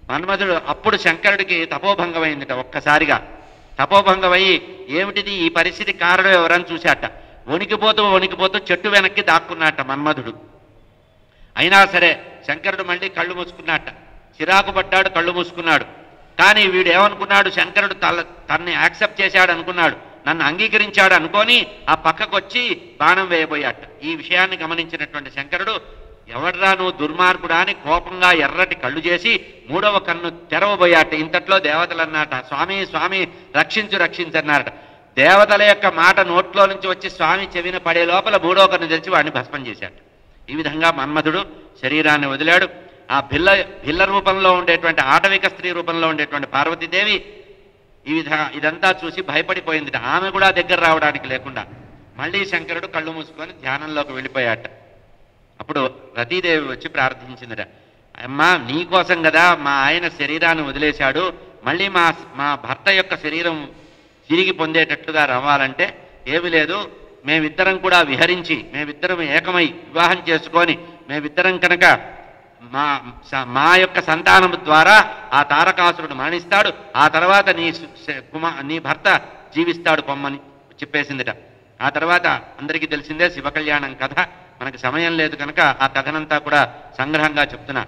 మన్మధుడు. అప్పుడు శంకరుడికి తపోభంగమైందిట. ఒక్కసారిగా తపోభంగమయ్యి ఏమిటిది, ఈ పరిస్థితి కారణం ఎవరని చూశాట. వణికిపోతూ చెట్టు వెనక్కి దాక్కున్నట్ట మన్మధుడు. అయినా సరే శంకరుడు మళ్ళీ కళ్ళు మూసుకున్నట్ట. చిరాకు పడ్డాడు, కళ్ళు మూసుకున్నాడు. కానీ వీడు ఏమనుకున్నాడు, శంకరుడు తనని యాక్సెప్ట్ చేశాడు అనుకున్నాడు, నన్ను అంగీకరించాడు అనుకొని ఆ పక్కకొచ్చి బాణం వేయబోయాట. ఈ విషయాన్ని గమనించినటువంటి శంకరుడు, ఎవడ్రా నువ్వు దుర్మార్గుడా అని కోపంగా ఎర్రటి కళ్ళు చేసి మూడవ కన్ను తెరవబోయాట. ఇంతట్లో దేవతలు అన్నాట, స్వామి స్వామి రక్షించు రక్షించు అన్నారట. దేవతల యొక్క మాట నోట్లో నుంచి వచ్చి స్వామి చెవిన పడే లోపల మూడవ కన్ను తెరిచి వాడిని భస్మం చేశాట. ఈ విధంగా మన్మధుడు శరీరాన్ని వదిలాడు. ఆ భిల్ల రూపంలో ఉండేటువంటి ఆటవిక స్త్రీ రూపంలో ఉండేటువంటి పార్వతీదేవి ఇదంతా చూసి భయపడిపోయిందిట. ఆమె కూడా దగ్గర రావడానికి లేకుండా మళ్ళీ శంకరుడు కళ్ళు మూసుకొని ధ్యానంలోకి వెళ్ళిపోయాట. అప్పుడు రతీదేవి వచ్చి ప్రార్థించిందిట, అమ్మా నీకోసం కదా మా ఆయన శరీరాన్ని వదిలేశాడు, మళ్ళీ మా భర్త యొక్క శరీరం తిరిగి పొందేటట్లుగా రావాలంటే ఏమి లేదు, మేమిద్దరం కూడా విహరించి మేమిద్దరం ఏకమై వివాహం చేసుకొని మేమిద్దరం కనుక మా యొక్క సంతానం ద్వారా ఆ తారకాసురుడు మరణిస్తాడు, ఆ తర్వాత నీ భర్త జీవిస్తాడు పొమ్మని చెప్పేసిందిట. ఆ తర్వాత అందరికీ తెలిసిందే శివకళ్యాణం కథ. మనకి సమయం లేదు కనుక ఆ కథనంతా కూడా సంగ్రహంగా చెప్తున్నా.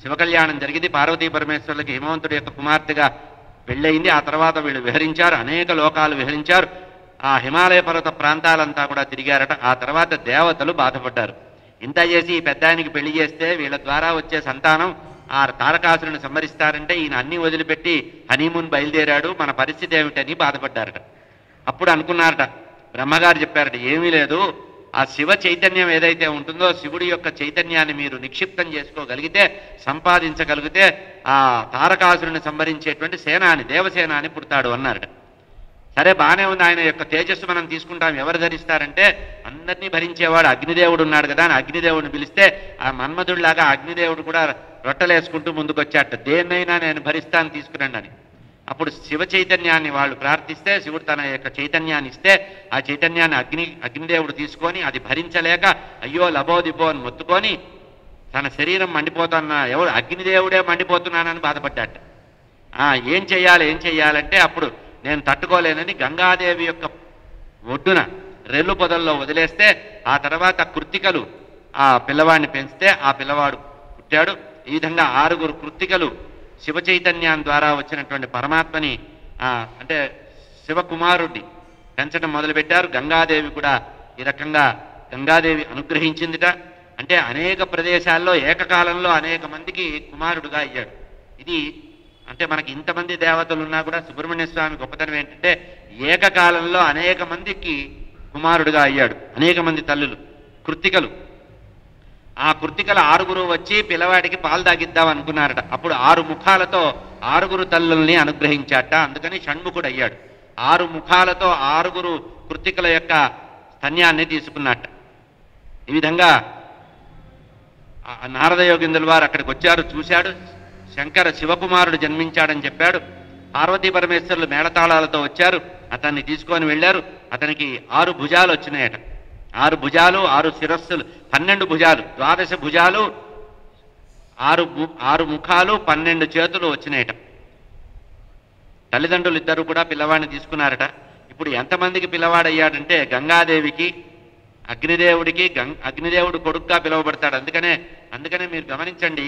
శివకళ్యాణం జరిగింది. పార్వతీ పరమేశ్వరులకి హిమవంతుడి యొక్క కుమార్తెగా పెళ్ళయింది. ఆ తర్వాత వీళ్ళు విహరించారు, అనేక లోకాలు విహరించారు. ఆ హిమాలయ పర్వత ప్రాంతాలంతా కూడా తిరిగారట. ఆ తర్వాత దేవతలు బాధపడ్డారు, ఇంత చేసి ఈ పెద్ద ఆయనకి పెళ్లి చేస్తే వీళ్ళ ద్వారా వచ్చే సంతానం ఆ తారకాసురుని సంహరిస్తారంటే ఈయన అన్ని వదిలిపెట్టి హనీమూన్ బయలుదేరాడు, మన పరిస్థితి ఏమిటని బాధపడ్డారట. అప్పుడు అనుకున్నారట, బ్రహ్మగారు చెప్పారట, ఏమీ లేదు, ఆ శివ చైతన్యం ఏదైతే ఉంటుందో శివుడి యొక్క చైతన్యాన్ని మీరు నిక్షిప్తం చేసుకోగలిగితే, సంపాదించగలిగితే ఆ తారకాసురుని సంహరించేటువంటి సేనాని, దేవసేనాని పుడతాడు అన్నారట. సరే బాగానే ఉంది, ఆయన యొక్క తేజస్సు మనం తీసుకుంటాం, ఎవరు ధరిస్తారంటే అందరినీ భరించేవాడు అగ్నిదేవుడు ఉన్నాడు కదా అని అగ్నిదేవుడిని పిలిస్తే ఆ మన్మధుడిలాగా అగ్నిదేవుడు కూడా రొట్టలేసుకుంటూ ముందుకొచ్చాట, దేన్నైనా నేను భరిస్తాను తీసుకురండి అని. అప్పుడు శివ చైతన్యాన్ని వాళ్ళు ప్రార్థిస్తే శివుడు తన యొక్క చైతన్యాన్ని ఇస్తే ఆ చైతన్యాన్ని అగ్నిదేవుడు తీసుకొని అది భరించలేక అయ్యో లబోదిబో అని మొత్తుకొని తన శరీరం మండిపోతున్నా, ఎవడు అగ్నిదేవుడే మండిపోతున్నానని బాధపడ్డాట. ఏం చెయ్యాలంటే అప్పుడు నేను తట్టుకోలేనని గంగాదేవి యొక్క ఒడ్డున రెల్లు పొదల్లో వదిలేస్తే ఆ తర్వాత కృత్తికలు ఆ పిల్లవాడిని పెంచితే ఆ పిల్లవాడు పుట్టాడు. ఈ విధంగా 6 కృత్తికలు శివ చైతన్యం ద్వారా వచ్చినటువంటి పరమాత్మని అంటే శివకుమారుడిని పెంచడం మొదలుపెట్టారు. గంగాదేవి కూడా ఈ రకంగా గంగాదేవి అనుగ్రహించిందిట. అంటే అనేక ప్రదేశాల్లో ఏకకాలంలో అనేక మందికి కుమారుడుగా అయ్యాడు. ఇది అంటే మనకి ఇంతమంది దేవతలు ఉన్నా కూడా సుబ్రహ్మణ్య స్వామి గొప్పతనం ఏంటంటే ఏకకాలంలో అనేక మందికి కుమారుడుగా అయ్యాడు. అనేక మంది తల్లులు కృత్తికలు, ఆ కృత్తికల 6 వచ్చి పిల్లవాడికి పాలు తాగిద్దాం అనుకున్నారట. అప్పుడు 6 ముఖాలతో 6 తల్లుల్ని అనుగ్రహించాట. అందుకని షణ్ముఖుడు అయ్యాడు. 6 ముఖాలతో 6 కృత్తికల యొక్క స్తన్యాన్ని తీసుకున్నట్ట. ఈ విధంగా నారద యోగిందుల వారు అక్కడికి వచ్చారు, చూశాడు, శంకర శివకుమారుడు జన్మించాడని చెప్పాడు. పార్వతీ పరమేశ్వరులు మేళతాళాలతో వచ్చారు, అతన్ని తీసుకొని వెళ్ళారు. అతనికి 6 భుజాలు వచ్చినాయట. 6 భుజాలు, 6 శిరస్సులు, 12 భుజాలు, 12 భుజాలు, 6 ముఖాలు, 12 చేతులు వచ్చినాయట. తల్లిదండ్రులు ఇద్దరు కూడా పిల్లవాడిని తీసుకున్నారట. ఇప్పుడు ఎంతమందికి పిల్లవాడయ్యాడంటే గంగాదేవికి, అగ్నిదేవుడికి, అగ్నిదేవుడు కొడుకుగా పిలువబడతాడు. అందుకనే మీరు గమనించండి,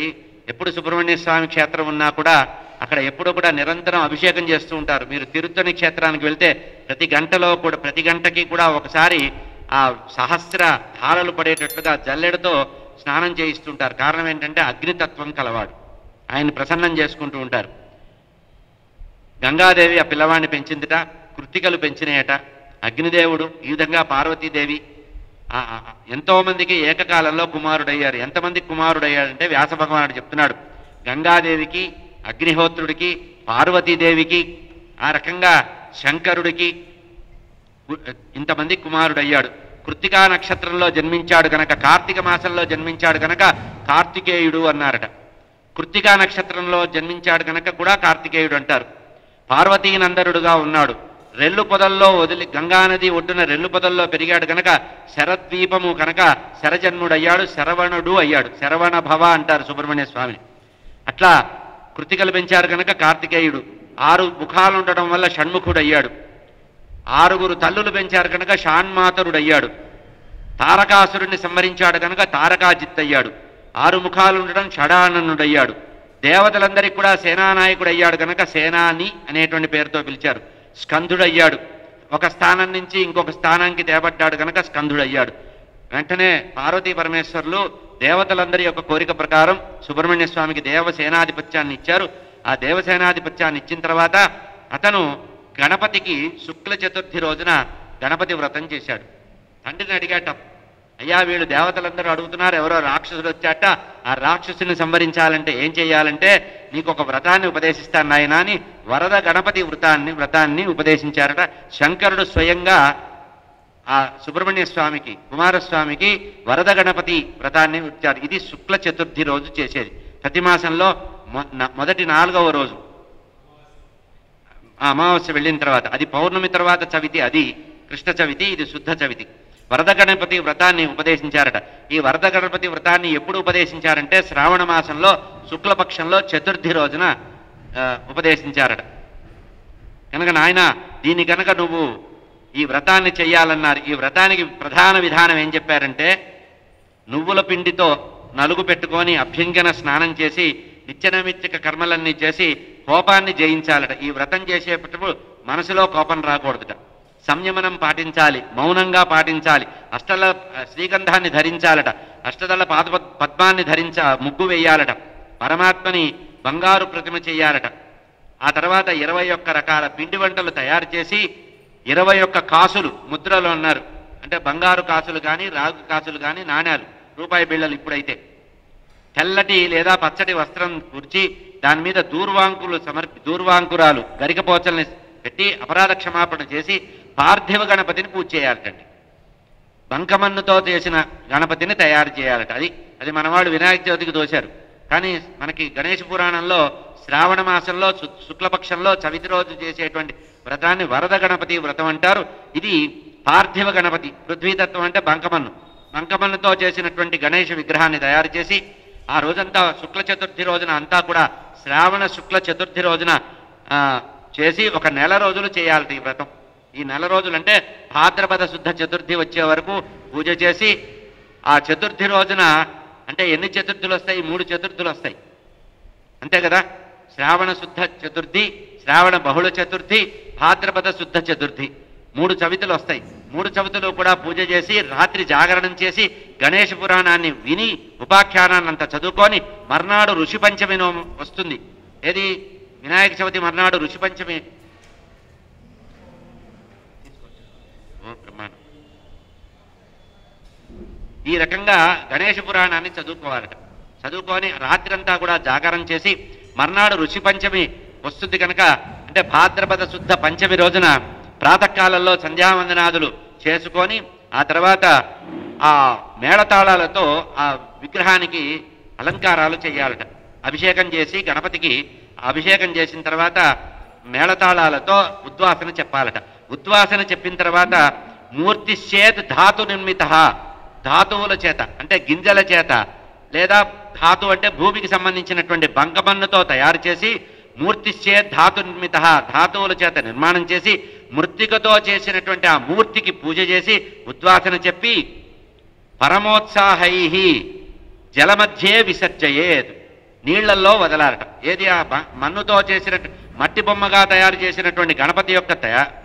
ఎప్పుడు సుబ్రహ్మణ్య స్వామి క్షేత్రం ఉన్నా కూడా అక్కడ ఎప్పుడూ కూడా నిరంతరం అభిషేకం చేస్తూ ఉంటారు. మీరు తిరుత్తని క్షేత్రానికి వెళ్తే ప్రతి గంటకి కూడా ఒకసారి ఆ సహస్ర ధారలు పడేటట్లుగా జల్లెడతో స్నానం చేయిస్తుంటారు. కారణం ఏంటంటే అగ్నితత్వం కలవాడు, ఆయన ప్రసన్నం చేసుకుంటూ ఉంటారు. గంగాదేవి ఆ పిల్లవాడిని పెంచిందిట, కృత్తికలు పెంచినాయట. అగ్నిదేవుడు, ఈ విధంగా పార్వతీదేవి ఎంతో మందికి ఏకకాలంలో కుమారుడయ్యారు. ఎంతమందికి కుమారుడయ్యాడంటే వ్యాస భగవానుడు చెప్తున్నాడు, గంగాదేవికి, అగ్నిహోత్రుడికి, పార్వతీదేవికి, ఆ రకంగా శంకరుడికి ఇంతమంది కుమారుడయ్యాడు. కృత్తికా నక్షత్రంలో జన్మించాడు కనుక, కార్తీక మాసంలో జన్మించాడు కనుక కార్తికేయుడు అన్నారట. కృత్తికా నక్షత్రంలో జన్మించాడు కనుక కూడా కార్తికేయుడు అంటారు. పార్వతీనందరుడుగా ఉన్నాడు. రెల్లు పొదల్లో వదిలి గంగానది ఒడ్డున రెల్లు పొదల్లో పెరిగాడు కనుక శరద్వీపము కనుక శరజన్ముడయ్యాడు, శరవణుడు అయ్యాడు. శరవణ భవ అంటారు సుబ్రహ్మణ్య స్వామిని. అట్లా కృతికలు పెంచారు కనుక కార్తికేయుడు. 6 ముఖాలు ఉండడం వల్ల షణ్ముఖుడు అయ్యాడు. 6 తల్లులు పెంచారు కనుక షాన్మాతరుడయ్యాడు. తారకాసురుణ్ణి సంహరించాడు కనుక తారకాజిత్ అయ్యాడు. 6 ముఖాలు ఉండడం షడాననుడయ్యాడు. దేవతలందరికీ కూడా సేనానాయకుడు అయ్యాడు కనుక సేనాని అనేటువంటి పేరుతో పిలిచారు. స్కంధుడయ్యాడు. ఒక స్థానం నుంచి ఇంకొక స్థానానికి తేబడ్డాడు కనుక స్కంధుడయ్యాడు. వెంటనే పార్వతీ పరమేశ్వరులు దేవతలందరి యొక్క కోరిక ప్రకారం సుబ్రహ్మణ్య స్వామికి దేవసేనాధిపత్యాన్ని ఇచ్చారు. ఆ దేవసేనాధిపత్యాన్ని ఇచ్చిన తర్వాత అతను గణపతికి శుక్ల చతుర్థి రోజున గణపతి వ్రతం చేశాడు. తండ్రిని అడిగాట, అయ్యా వీళ్ళు దేవతలందరూ అడుగుతున్నారు, ఎవరో రాక్షసుడు వచ్చాట, ఆ రాక్షసుని సంహరించాలంటే ఏం చేయాలంటే నీకు ఒక వ్రతాన్ని ఉపదేశిస్తాను నాయనా అని వరద గణపతి వ్రతాన్ని ఉపదేశించారట. శంకరుడు స్వయంగా ఆ సుబ్రహ్మణ్య స్వామికి, కుమారస్వామికి వరద గణపతి వ్రతాన్ని ఇచ్చారు. ఇది శుక్ల చతుర్థి రోజు చేసేది. ప్రతి మాసంలో మొదటి 4వ రోజు అమావాస్య వెళ్ళిన తర్వాత, అది పౌర్ణమి తర్వాత చవితి, అది కృష్ణ చవితి, ఇది శుద్ధ చవితి. వరద గణపతి వ్రతాన్ని ఉపదేశించారట. ఈ వరద గణపతి వ్రతాన్ని ఎప్పుడు ఉపదేశించారంటే శ్రావణ మాసంలో శుక్లపక్షంలో చతుర్థి రోజున ఉపదేశించారట. కనుక నాయన దీన్ని కనుక నువ్వు ఈ వ్రతాన్ని చెయ్యాలన్నారు. ఈ వ్రతానికి ప్రధాన విధానం ఏం చెప్పారంటే నువ్వుల పిండితో నలుగు పెట్టుకొని అభ్యంగన స్నానం చేసి నిత్యనైమిత్తిక కర్మలన్నీ చేసి కోపాన్ని జయించాలట. ఈ వ్రతం చేసేటప్పుడు మనసులో కోపం రాకూడదుట. సంయమనం పాటించాలి, మౌనంగా పాటించాలి, అష్టదళ శ్రీగంధాన్ని ధరించాలట, అష్టదళ పద్మాన్ని ముగ్గు వేయాలట, పరమాత్మని బంగారు ప్రతిమ చెయ్యాలట. ఆ తర్వాత 21 రకాల పిండి వంటలు తయారు చేసి 21 కాసులు ముద్రలు అన్నారు. అంటే బంగారు కాసులు కానీ రాగు కాసులు కానీ నాణ్యాలు, రూపాయి బిళ్ళలు ఇప్పుడైతే తెల్లటి లేదా పచ్చటి వస్త్రం కూర్చి దాని మీద దూర్వాంకురాలు గరికపోచల్ని పెట్టి అపరాధ క్షమాపణ చేసి పార్థివ గణపతిని పూజ చేయాలటండి. బంకమన్నుతో చేసిన గణపతిని తయారు చేయాలట. అది మనవాళ్ళు వినాయక చవితికి దోశారు. కానీ మనకి గణేష పురాణంలో శ్రావణ మాసంలో శుక్లపక్షంలో చవితి రోజు చేసేటువంటి వ్రతాన్ని వరద గణపతి వ్రతం అంటారు. ఇది పార్థివ గణపతి. పృథ్వీతత్వం అంటే బంకమన్నుతో చేసినటువంటి గణేష విగ్రహాన్ని తయారు చేసి ఆ రోజంతా శుక్ల చతుర్థి రోజున అంతా కూడా శ్రావణ శుక్ల చతుర్థి రోజున చేసి 1 నెల రోజులు చేయాలట ఈ వ్రతం. ఈ నెల రోజులు అంటే భాద్రపద శుద్ధ చతుర్థి వచ్చే వరకు పూజ చేసి ఆ చతుర్థి రోజున, అంటే ఎన్ని చతుర్థులు వస్తాయి? 3 చతుర్థులు వస్తాయి అంతే కదా. శ్రావణ శుద్ధ చతుర్థి, శ్రావణ బహుళ చతుర్థి, భాద్రపద శుద్ధ చతుర్థి, 3 చవితులు వస్తాయి. 3 చవితులు కూడా పూజ చేసి రాత్రి జాగరణం చేసి గణేష పురాణాన్ని విని ఉపాఖ్యానాన్ని అంతా చదువుకొని మర్నాడు ఋషి పంచమి వస్తుంది. ఏది? వినాయక చవితి మర్నాడు ఋషి పంచమి. బ్రహ్మాండం. ఈ రకంగా గణేష పురాణాన్ని చదువుకోవాలట. చదువుకొని రాత్రంతా కూడా జాగరం చేసి మర్నాడు ఋషి పంచమి వస్తుంది కనుక, అంటే భాద్రపద శుద్ధ పంచమి రోజున ప్రాతకాలంలో సంధ్యావందనాదులు చేసుకొని ఆ తర్వాత ఆ మేళతాళాలతో ఆ విగ్రహానికి అలంకారాలు చేయాలట. అభిషేకం చేసి గణపతికి అభిషేకం చేసిన తర్వాత మేళతాళాలతో ఉద్వాసన చెప్పాలట. ఉద్వాసన చెప్పిన తర్వాత మూర్తిశ్చేత్ ధాతు నిర్మిత, ధాతువుల చేత అంటే గింజల చేత, లేదా ధాతు అంటే భూమికి సంబంధించినటువంటి బంకమన్నుతో తయారు చేసి మూర్తిశ్చేత్ ధాతు నిర్మిత, ధాతువుల చేత నిర్మాణం చేసి మృత్తికతో చేసినటువంటి ఆ మూర్తికి పూజ చేసి ఉద్వాసన చెప్పి పరమోత్సాహై జలమధ్యే విసర్జయేత్, నీళ్లల్లో వదలాలట. ఏది? ఆ మన్నుతో చేసినట్టు మట్టి బొమ్మగా తయారు చేసినటువంటి గణపతి యొక్క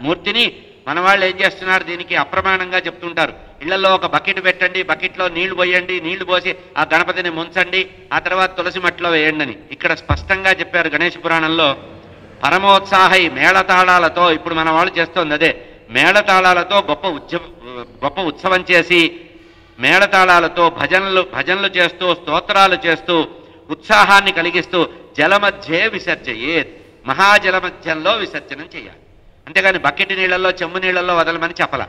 మూర్తిని మన వాళ్ళు ఏం చేస్తున్నారు, దీనికి అప్రమాణంగా చెప్తుంటారు. ఇళ్లలో ఒక బకెట్ పెట్టండి, బకెట్లో నీళ్లు పోయండి, నీళ్లు పోసి ఆ గణపతిని ముంచండి, ఆ తర్వాత తులసి మట్టిలో వేయండి అని. ఇక్కడ స్పష్టంగా చెప్పారు గణేష పురాణంలో. పరమోత్సాహై మేళతాళాలతో, ఇప్పుడు మన వాళ్ళు చేస్తోంది అదే, మేళతాళాలతో గొప్ప ఉత్సవం చేసి మేళతాళాలతో భజనలు చేస్తూ స్తోత్రాలు చేస్తూ ఉత్సాహాన్ని కలిగిస్తూ జలమధ్యే విసర్జయేత్, మహాజల మధ్యంలో విసర్జనం చేయాలి. అంతేగాని బకెట్ నీళ్లలో చెమ్ము నీళ్లలో వదలమని చెప్పాల.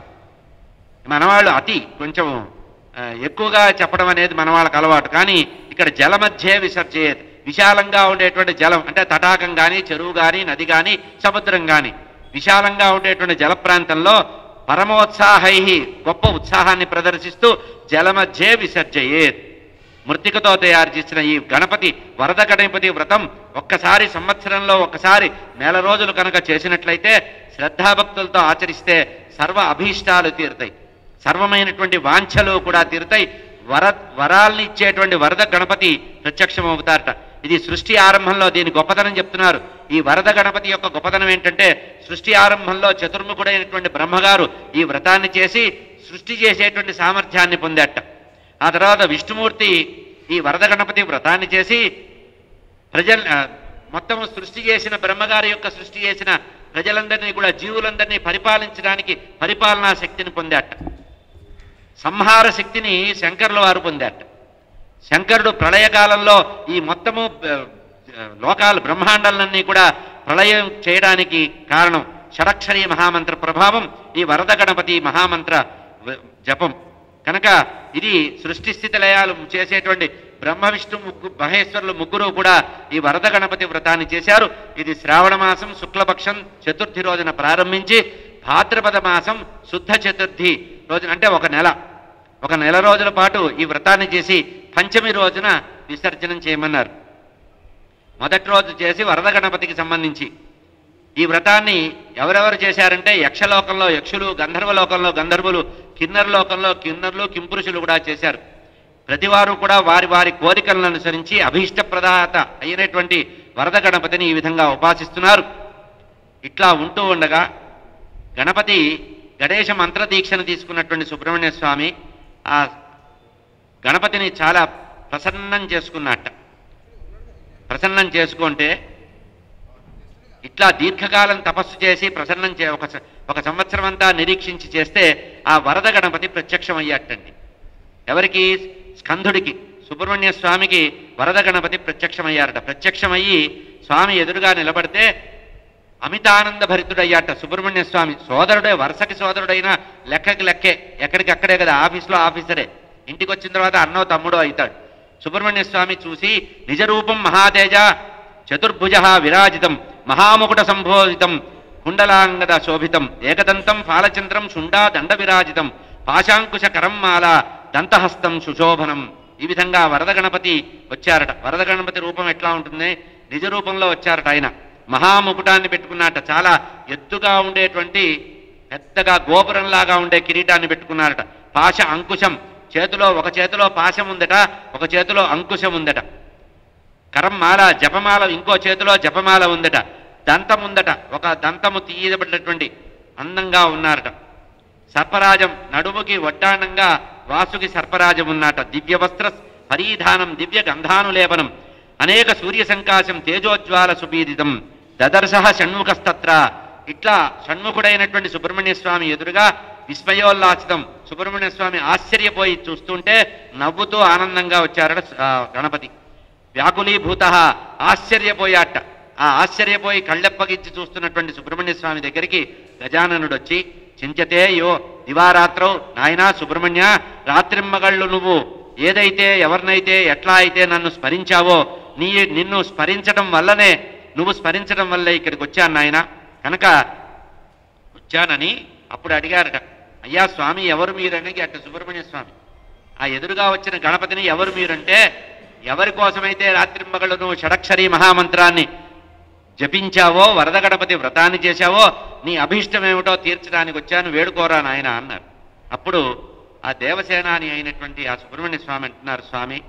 మనవాళ్ళు అతి కొంచెం ఎక్కువగా చెప్పడం అనేది మన వాళ్ళకి అలవాటు. కానీ ఇక్కడ జల మధ్యే విసర్జేత్, విశాలంగా ఉండేటువంటి జలం అంటే తటాకం కానీ, చెరువు కానీ, నది కానీ, సముద్రం కానీ, విశాలంగా ఉండేటువంటి జల ప్రాంతంలో పరమోత్సాహై, గొప్ప ఉత్సాహాన్ని ప్రదర్శిస్తూ జలమధ్యే విసర్జయేత్. మృత్తికతో తయారు చేసిన ఈ గణపతి, వరద గణపతి వ్రతం ఒక్కసారి సంవత్సరంలో ఒక్కసారి నెల రోజులు కనుక చేసినట్లయితే, శ్రద్ధాభక్తులతో ఆచరిస్తే సర్వ అభీష్టాలు తీరుతాయి, సర్వమైనటువంటి వాంఛలు కూడా తీరుతాయి. వరాల్ని ఇచ్చేటువంటి వరద గణపతి ప్రత్యక్షం అవుతారట. ఇది సృష్టి ఆరంభంలో దీని గొప్పతనం చెప్తున్నారు. ఈ వరద గణపతి యొక్క గొప్పతనం ఏంటంటే, సృష్టి ఆరంభంలో చతుర్ముఖుడైనటువంటి బ్రహ్మగారు ఈ వ్రతాన్ని చేసి సృష్టి చేసేటువంటి సామర్థ్యాన్ని పొందేట. ఆ తర్వాత విష్ణుమూర్తి ఈ వరద గణపతి వ్రతాన్ని చేసి మొత్తం సృష్టి చేసిన బ్రహ్మగారి యొక్క సృష్టి చేసిన ప్రజలందరినీ కూడా, జీవులందరినీ పరిపాలించడానికి పరిపాలనా శక్తిని పొందాట. సంహార శక్తిని శంకరుల వారు పొందాట. శంకరుడు ప్రళయకాలంలో ఈ మొత్తము లోకాలు బ్రహ్మాండాలన్నీ కూడా ప్రళయం చేయడానికి కారణం షడక్షరీ మహామంత్ర ప్రభావం, ఈ వరద గణపతి మహామంత్ర జపం. కనుక ఇది సృష్టి స్థితి లయాలు చేసేటువంటి బ్రహ్మ విష్ణు మహేశ్వరులు ముగ్గురు కూడా ఈ వరద గణపతి వ్రతాన్ని చేశారు. ఇది శ్రావణ మాసం శుక్లపక్షం చతుర్థి రోజున ప్రారంభించి భాద్రపద మాసం శుద్ధ చతుర్థి రోజున, అంటే ఒక నెల రోజుల పాటు ఈ వ్రతాన్ని చేసి పంచమి రోజున విసర్జనం చేయమన్నారు. మొదటి రోజు చేసి వరద గణపతికి సంబంధించి ఈ వ్రతాన్ని ఎవరెవరు చేశారంటే, యక్షలోకంలో యక్షులు, గంధర్వలోకంలో గంధర్వులు, కిన్నర లోకంలో కిన్నరులు, కింపురుషులు కూడా చేశారు. ప్రతివారు కూడా వారి వారి కోరికలను అనుసరించి అభీష్టప్రదాత అయినటువంటి వరద గణపతిని ఈ విధంగా ఉపాసిస్తున్నారు. ఇట్లా ఉంటూ ఉండగా గణపతి గణేశ మంత్రదీక్షను తీసుకున్నటువంటి సుబ్రహ్మణ్య స్వామి ఆ గణపతిని చాలా ప్రసన్నం చేసుకున్నట్ట. ప్రసన్నం చేసుకుంటే ఇట్లా దీర్ఘకాలం తపస్సు చేసి ప్రసన్నం ఒక సంవత్సరం అంతా నిరీక్షించి చేస్తే ఆ వరద గణపతి ప్రత్యక్షమయ్యాటండి. ఎవరికి? స్కంధుడికి, సుబ్రహ్మణ్య స్వామికి వరద గణపతి ప్రత్యక్షమయ్యారట. ప్రత్యక్షమయ్యి స్వామి ఎదురుగా నిలబడితే అమితానంద భరితుడయ్యాట సుబ్రహ్మణ్య స్వామి. సోదరుడే, వరుసకి సోదరుడైనా లెక్కకి లెక్కే, ఎక్కడికక్కడే కదా, ఆఫీస్లో ఆఫీసరే, ఇంటికి వచ్చిన తర్వాత అన్నో తమ్ముడో అవుతాడు. సుబ్రహ్మణ్య స్వామి చూసి నిజరూపం మహాతేజ చతుర్భుజ విరాజితం మహాముకుట సంబోధితం కుండలాంగద శోభితం ఏకదంతం ఫాలచంద్రం శుండా దండ విరాజితం పాశాంకుశ కరంమాల దంతహస్తం సుశోభనం. ఈ విధంగా వరద గణపతి వచ్చారట. వరద గణపతి రూపం ఎట్లా ఉంటుంది? నిజ రూపంలో వచ్చారట. ఆయన మహాముకుటాన్ని పెట్టుకున్నారట. చాలా ఎత్తుగా ఉండేటువంటి పెద్దగా గోపురంలాగా ఉండే కిరీటాన్ని పెట్టుకున్నారట. పాశ అంకుశం, ఒక చేతిలో పాశం ఉందట, ఒక చేతిలో అంకుశం ఉందట. కరంమాల, జపమాల ఇంకో చేతిలో జపమాల ఉందట. దంతం ఉందట, ఒక దంతము తీయబడినటువంటి అందంగా ఉన్నారట. సర్పరాజం, నడుముకి వడ్డానంగా వాసుకి సర్పరాజం ఉన్నాట. దివ్య వస్త్ర పరిధానం, దివ్య గంధానులేపనం, అనేక సూర్య సంకాశం తేజోజ్వాల సుపీడితం దదర్శ షణ్ముఖస్తత్ర. ఇట్లా షణ్ముఖుడైనటువంటి సుబ్రహ్మణ్య స్వామి ఎదురుగా విస్మయోల్లాసితం. సుబ్రహ్మణ్య స్వామి ఆశ్చర్యపోయి చూస్తుంటే నవ్వుతూ ఆనందంగా వచ్చారట గణపతి. వ్యాకులీభూత, ఆశ్చర్యపోయాట. ఆ ఆశ్చర్యపోయి కళ్ళెప్పగించి చూస్తున్నటువంటి సుబ్రహ్మణ్య స్వామి దగ్గరికి గజాననుడు వచ్చి, చించతే యో దివారాత్రౌ, నాయనా సుబ్రహ్మణ్య, రాత్రింమగళ్ళు నువ్వు ఏదైతే ఎవరినైతే ఎట్లా అయితే నన్ను స్మరించావో నిన్ను స్మరించడం వల్లనే, నువ్వు స్మరించడం వల్లే ఇక్కడికి వచ్చాను నాయన. కనుక వచ్చానని అప్పుడు అడిగారట. అయ్యా స్వామి ఎవరు మీరని అట్ట సుబ్రహ్మణ్య స్వామి ఆ ఎదురుగా వచ్చిన గణపతిని ఎవరు మీరంటే, ఎవరి కోసమైతే రాత్రింబగళ్ళు నువ్వు షడక్షరీ మహామంత్రాన్ని జపించావో, వరద గణపతి వ్రతాన్ని చేశావో, నీ అభీష్టం ఏమిటో తీర్చడానికి వచ్చాను, వేడుకోరా నాయన అన్నారు. అప్పుడు ఆ దేవసేనాని అయినటువంటి ఆ సుబ్రహ్మణ్య స్వామి అంటున్నారు, స్వామి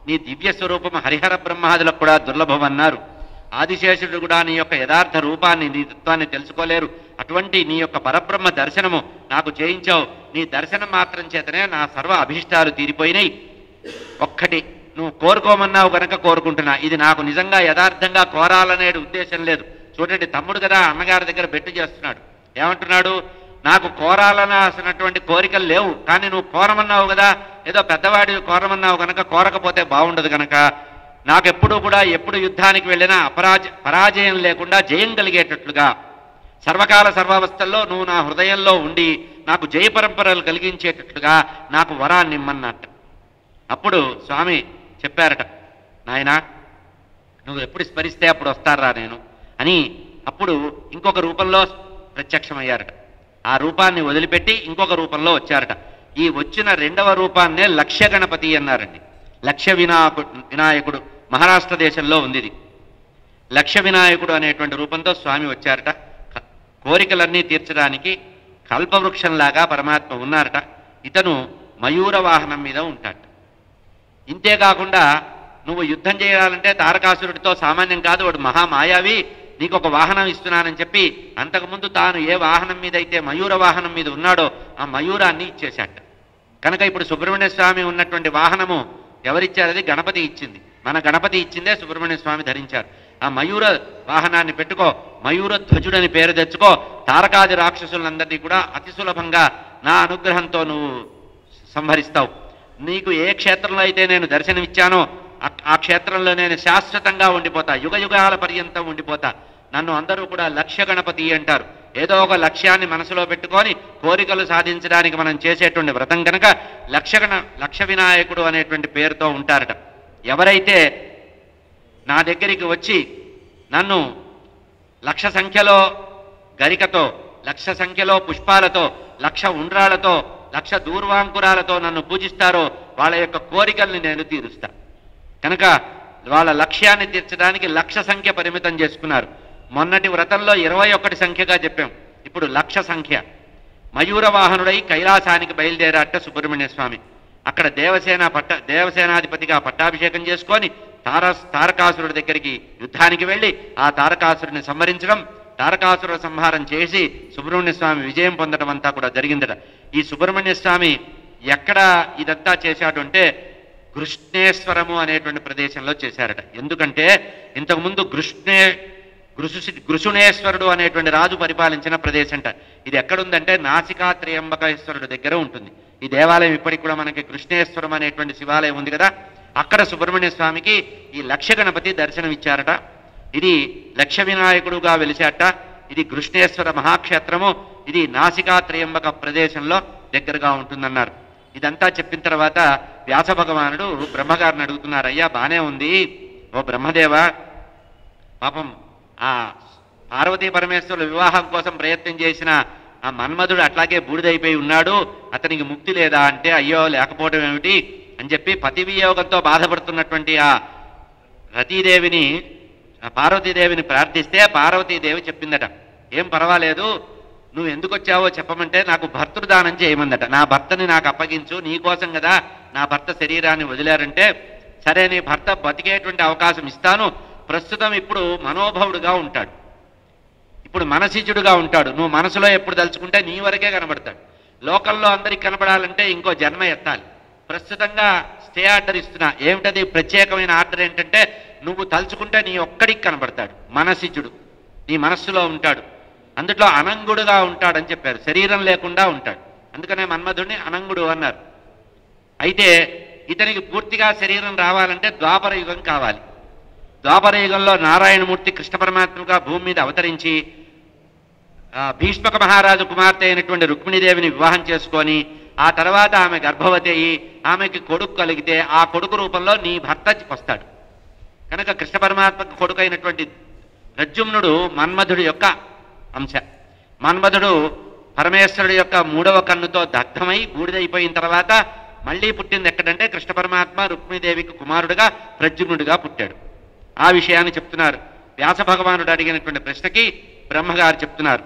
నీ దివ్య స్వరూపం హరిహర బ్రహ్మాదులకు కూడా దుర్లభం అన్నారు. ఆదిశేషుడు కూడా నీ యొక్క యథార్థ రూపాన్ని, నీ తత్వాన్ని తెలుసుకోలేరు. అటువంటి నీ యొక్క పరబ్రహ్మ దర్శనము నాకు చేయించావు. నీ దర్శనం మాత్రం చేతనే నా సర్వ అభీష్టాలు తీరిపోయినాయి. ఒక్కటి నువ్వు కోరుకోమన్నావు కనుక కోరుకుంటున్నా. ఇది నాకు నిజంగా యథార్థంగా కోరాలనే ఉద్దేశం లేదు. చూడండి, తమ్ముడు కదా అన్నగారి దగ్గర బెట్టు చేస్తున్నాడు. ఏమంటున్నాడు? నాకు కోరాలన్నటువంటి కోరికలు లేవు, కానీ నువ్వు కోరమన్నావు కదా, ఏదో పెద్దవాడి కోరమన్నావు కనుక కోరకపోతే బాగుండదు కనుక నాకెప్పుడూ కూడా ఎప్పుడు యుద్ధానికి వెళ్ళినా పరాజయం లేకుండా జయం కలిగేటట్లుగా సర్వకాల సర్వావస్థల్లో నువ్వు నా హృదయంలో ఉండి నాకు జయ పరంపరలు కలిగించేటట్లుగా నాకు వరాన్ని ఇమ్మన్నట్ట. అప్పుడు స్వామి చెప్పారట, నాయనా నువ్వు ఎప్పుడు స్మరిస్తే అప్పుడు వస్తారా నేను అని. అప్పుడు ఇంకొక రూపంలో ప్రత్యక్షమయ్యారట. ఆ రూపాన్ని వదిలిపెట్టి ఇంకొక రూపంలో వచ్చారట. ఈ వచ్చిన రెండవ రూపాన్నే లక్ష్య గణపతి అన్నారండి. లక్ష్య వినాయకుడు మహారాష్ట్ర దేశంలో ఉంది ఇది. లక్ష్య వినాయకుడు అనేటువంటి రూపంతో స్వామి వచ్చారట. కోరికలన్నీ తీర్చడానికి కల్పవృక్షంలాగా పరమాత్మ ఉన్నారట. ఇతను మయూర వాహనం మీద ఉంటాడు. ఇంతేకాకుండా నువ్వు యుద్ధం చేయాలంటే తారకాసురుడితో సామాన్యం కాదు, వాడు మహామాయావి, నీకు ఒక వాహనం ఇస్తున్నానని చెప్పి అంతకుముందు తాను ఏ వాహనం మీద అయితే మయూర వాహనం మీద ఉన్నాడో ఆ మయూరాన్ని ఇచ్చేశాట. కనుక ఇప్పుడు సుబ్రహ్మణ్య స్వామి ఉన్నటువంటి వాహనము ఎవరిచ్చారు? అది గణపతి ఇచ్చింది. మన గణపతి ఇచ్చిందే సుబ్రహ్మణ్య స్వామి ధరించారు. ఆ మయూర వాహనాన్ని పెట్టుకో, మయూర ధ్వజుడని పేరు తెచ్చుకో, తారకాది రాక్షసులందరినీ కూడా అతి సులభంగా నా అనుగ్రహంతో నువ్వు సంహరిస్తావు. నీకు ఏ క్షేత్రంలో అయితే నేను దర్శనమిచ్చానో ఆ క్షేత్రంలో నేను శాశ్వతంగా ఉండిపోతా, యుగ యుగాల పర్యంతం ఉండిపోతా. నన్ను అందరూ కూడా లక్ష్య గణపతి అంటారు. ఏదో ఒక లక్ష్యాన్ని మనసులో పెట్టుకొని కోరికలు సాధించడానికి మనం చేసేటువంటి వ్రతం కనుక లక్ష్య వినాయకుడు అనేటువంటి పేరుతో ఉంటారట. ఎవరైతే నా దగ్గరికి వచ్చి నన్ను లక్ష సంఖ్యలో గరికతో, లక్ష సంఖ్యలో పుష్పాలతో, లక్ష ఉండ్రాలతో, లక్ష దూర్వాంకురాలతో నన్ను పూజిస్తారో వాళ్ళ యొక్క కోరికల్ని నేను తీరుస్తా. కనుక వాళ్ళ లక్ష్యాన్ని తీర్చడానికి లక్ష సంఖ్య పరిమితం చేసుకున్నారు. మొన్నటి వ్రతంలో 21 సంఖ్యగా చెప్పాం, ఇప్పుడు లక్ష సంఖ్య. మయూర వాహనుడై కైలాసానికి బయలుదేరాట సుబ్రహ్మణ్య స్వామి. అక్కడ దేవసేనాధిపతిగా పట్టాభిషేకం చేసుకొని తారకాసురుడి దగ్గరికి యుద్ధానికి వెళ్ళి ఆ తారకాసురుడిని సంహరించడం, తారకాసుర సంహారం చేసి సుబ్రహ్మణ్య స్వామి విజయం పొందడం అంతా కూడా జరిగిందట. ఈ సుబ్రహ్మణ్య స్వామి ఎక్కడ ఇదంతా చేశాడు అంటే కృష్ణేశ్వరము అనేటువంటి ప్రదేశంలో చేశారట. ఎందుకంటే ఇంతకుముందు గృషుణేశ్వరుడు అనేటువంటి రాజు పరిపాలించిన ప్రదేశంట. ఇది ఎక్కడుందంటే నాసికా త్రయంబకేశ్వరుడు దగ్గర ఉంటుంది. ఈ దేవాలయం ఇప్పటికి కూడా మనకి కృష్ణేశ్వరం అనేటువంటి శివాలయం ఉంది కదా, అక్కడ సుబ్రహ్మణ్య స్వామికి ఈ లక్ష్య గణపతి దర్శనం ఇచ్చారట. ఇది లక్ష్య వినాయకుడుగా వెలిశాట. ఇది కృష్ణేశ్వర మహాక్షేత్రము. ఇది నాసికా త్రయంబక ప్రదేశంలో దగ్గరగా ఉంటుందన్నారు. ఇదంతా చెప్పిన తర్వాత వ్యాస భగవానుడు బ్రహ్మగారిని అడుగుతున్నారు, అయ్యా బానే ఉంది ఓ బ్రహ్మదేవ, పాపం ఆ పార్వతీ పరమేశ్వరుల వివాహం కోసం ప్రయత్నం చేసిన ఆ మన్మధుడు అట్లాగే బూడిదైపోయి ఉన్నాడు, అతనికి ముక్తి లేదా అంటే అయ్యో లేకపోవడం ఏమిటి అని చెప్పి పతి వియోగంతో బాధపడుతున్నటువంటి ఆ రతీదేవిని పార్వతీదేవిని ప్రార్థిస్తే పార్వతీదేవి చెప్పిందట, ఏం పర్వాలేదు, నువ్వు ఎందుకు వచ్చావో చెప్పమంటే నాకు భర్తృదానం చేయమందట. నా భర్తని నాకు అప్పగించు, నీకోసం కదా నా భర్త శరీరాన్ని వదిలారంటే, సరే నీ భర్త బతికేటువంటి అవకాశం ఇస్తాను, ప్రస్తుతం ఇప్పుడు మనోభవుడుగా ఉంటాడు, ఇప్పుడు మనసిజుడుగా ఉంటాడు, నువ్వు మనసులో ఎప్పుడు తలుచుకుంటే నీ వరకే కనబడతాడు. లోకల్లో అందరికి కనబడాలంటే ఇంకో జన్మ ఎత్తాలి. ప్రస్తుతంగా స్టే ఆర్డర్ ఇస్తున్నా. ఏమిటది ప్రత్యేకమైన ఆర్డర్ ఏంటంటే నువ్వు తలుచుకుంటే నీ ఒక్కడికి కనబడతాడు, మనసిజుడు నీ మనస్సులో ఉంటాడు, అందుట్లో అనంగుడుగా ఉంటాడని చెప్పారు, శరీరం లేకుండా ఉంటాడు. అందుకనే మన్మధుడిని అనంగుడు అన్నారు. అయితే ఇతనికి పూర్తిగా శరీరం రావాలంటే ద్వాపర యుగం కావాలి. ద్వాపర యుగంలో నారాయణమూర్తి కృష్ణ పరమాత్మగా భూమి మీద అవతరించి భీష్మక మహారాజు కుమార్తె అయినటువంటి రుక్మిణీదేవిని వివాహం చేసుకొని ఆ తర్వాత ఆమె గర్భవతి అయ్యి ఆమెకి కొడుకు కలిగితే ఆ కొడుకు రూపంలో నీ భర్త వస్తాడు. కనుక కృష్ణ పరమాత్మకు కొడుకు అయినటువంటి ప్రద్యుమ్నుడు మన్మధుడి యొక్క అంశ. మన్మధుడు పరమేశ్వరుడు యొక్క 3వ కన్నుతో దగ్ధమై బూడిదైపోయిన తర్వాత మళ్ళీ పుట్టింది ఎక్కడంటే కృష్ణ పరమాత్మ రుక్మిణీదేవికి కుమారుడుగా ప్రద్యుమ్నుడిగా పుట్టాడు. ఆ విషయాన్ని చెప్తున్నారు. వ్యాస భగవానుడు అడిగినటువంటి ప్రశ్నకి బ్రహ్మగారు చెప్తున్నారు.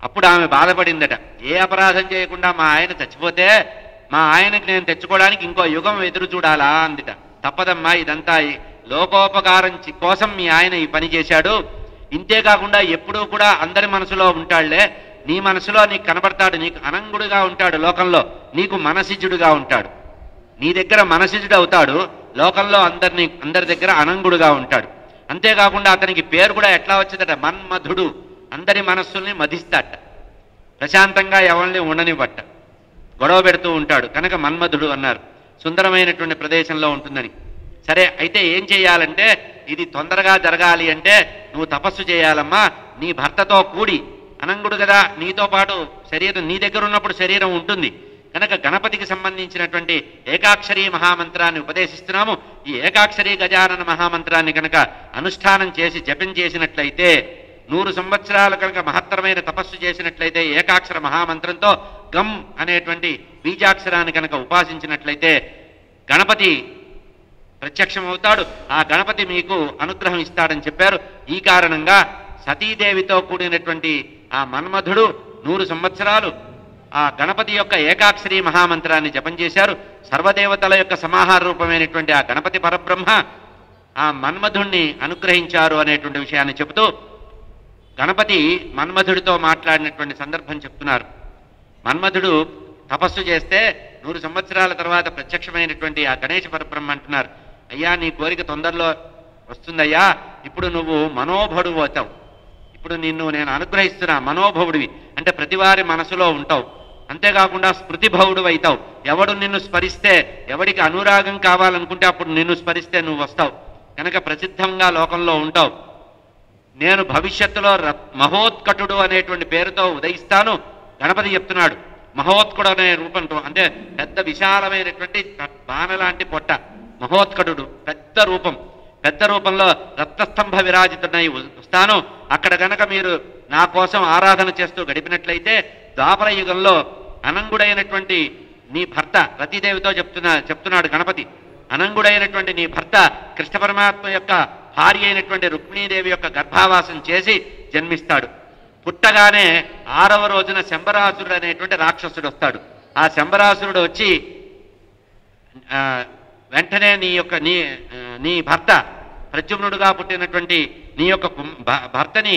అప్పుడు ఆమె బాధపడిందట, ఏ అపరాధం చేయకుండా మా ఆయన చచ్చిపోతే మా ఆయనకి నేను తెచ్చుకోవడానికి ఇంకో యుగం ఎదురు చూడాలా అందిట. తప్పదమ్మా, ఇదంతా లోకోపకారం కోసం మీ ఆయన ఈ పని చేశాడు. ఇంతేకాకుండా ఎప్పుడూ కూడా అందరి మనసులో ఉంటాడులే, నీ మనసులో నీకు కనబడతాడు, నీకు అనంగుడుగా ఉంటాడు, లోకంలో నీకు మనసిజుడుగా ఉంటాడు, నీ దగ్గర మనసిజుడు అవుతాడు, లోకంలో అందరి దగ్గర అనంగుడుగా ఉంటాడు. అంతేకాకుండా అతనికి పేరు కూడా ఎట్లా వచ్చిందట, మన్మధుడు, అందరి మనస్సుల్ని మధిస్తాట, ప్రశాంతంగా ఎవరిని ఉండనివ్వట, గొడవ పెడుతూ ఉంటాడు, కనుక మన్మధుడు అన్నారు. సుందరమైనటువంటి ప్రదేశంలో ఉంటుందని. సరే, అయితే ఏం చేయాలంటే ఇది తొందరగా జరగాలి అంటే నువ్వు తపస్సు చేయాలమ్మా, నీ భర్తతో కూడి అనంగుడు కదా, నీతో పాటు శరీరం నీ దగ్గర ఉన్నప్పుడు శరీరం ఉంటుంది కనుక గణపతికి సంబంధించినటువంటి ఏకాక్షరీ మహామంత్రాన్ని ఉపదేశిస్తున్నాము. ఈ ఏకాక్షరీ గజానన మహామంత్రాన్ని కనుక అనుష్ఠానం చేసి జపం చేసినట్లయితే 100 సంవత్సరాలు కనుక మహత్తరమైన తపస్సు చేసినట్లయితే ఏకాక్షర మహామంత్రంతో గం అనేటువంటి బీజాక్షరాన్ని కనుక ఉపాసించినట్లయితే గణపతి ప్రత్యక్షమవుతాడు. ఆ గణపతి మీకు అనుగ్రహం ఇస్తాడని చెప్పారు. ఈ కారణంగా సతీదేవితో కూడినటువంటి ఆ మన్మధుడు 100 సంవత్సరాలు ఆ గణపతి యొక్క ఏకాక్షరీ మహామంత్రాన్ని జపం చేశారు. సర్వదేవతల యొక్క సమాహార రూపమైనటువంటి ఆ గణపతి పరబ్రహ్మ ఆ మన్మధుణ్ణి అనుగ్రహించారు అనేటువంటి విషయాన్ని చెబుతూ గణపతి మన్మధుడితో మాట్లాడినటువంటి సందర్భం చెప్తున్నారు. మన్మధుడు తపస్సు చేస్తే 100 సంవత్సరాల తర్వాత ప్రత్యక్షమైనటువంటి ఆ గణేశ పరబ్రహ్మ అంటున్నారు, అయ్యా నీ కోరిక తొందరలో వస్తుందయ్యా, ఇప్పుడు నువ్వు మనోభవుడు అవుతావు, ఇప్పుడు నిన్ను నేను అనుగ్రహిస్తున్నా. మనోభవుడివి అంటే ప్రతివారి మనసులో ఉంటావు, అంతేకాకుండా స్మృతిభవుడు అవుతావు. ఎవడు నిన్ను స్మరిస్తే, ఎవడికి అనురాగం కావాలనుకుంటే అప్పుడు నిన్ను స్మరిస్తే నువ్వు వస్తావు కనుక ప్రసిద్ధంగా లోకంలో ఉంటావు. నేను భవిష్యత్తులో మహోత్కటుడు అనేటువంటి పేరుతో ఉదయిస్తాను. గణపతి చెప్తున్నాడు మహోత్కడు అనే రూపంతో, అంటే పెద్ద విశాలమైనటువంటి బాణ లాంటి పొట్ట మహోత్కటుడు, పెద్ద రూపం, పెద్ద రూపంలో రత్నస్తంభ విరాజితుడై వస్తాను. అక్కడ గనక మీరు నా కోసం ఆరాధన చేస్తూ గడిపినట్లయితే ద్వాపర యుగంలో అనంగుడైనటువంటి నీ భర్త రతీదేవితో చెప్తున్నాడు గణపతి, అనంగుడైనటువంటి నీ భర్త కృష్ణ పరమాత్మ యొక్క భార్య అయినటువంటి రుక్మిణీదేవి యొక్క గర్భావాసం చేసి జన్మిస్తాడు. పుట్టగానే 6వ రోజున శంబరాసురుడు అనేటువంటి రాక్షసుడు వస్తాడు. ఆ శంబరాసురుడు వచ్చి వెంటనే నీ భర్త ప్రద్యుమ్నుడుగా పుట్టినటువంటి నీ యొక్క భర్తని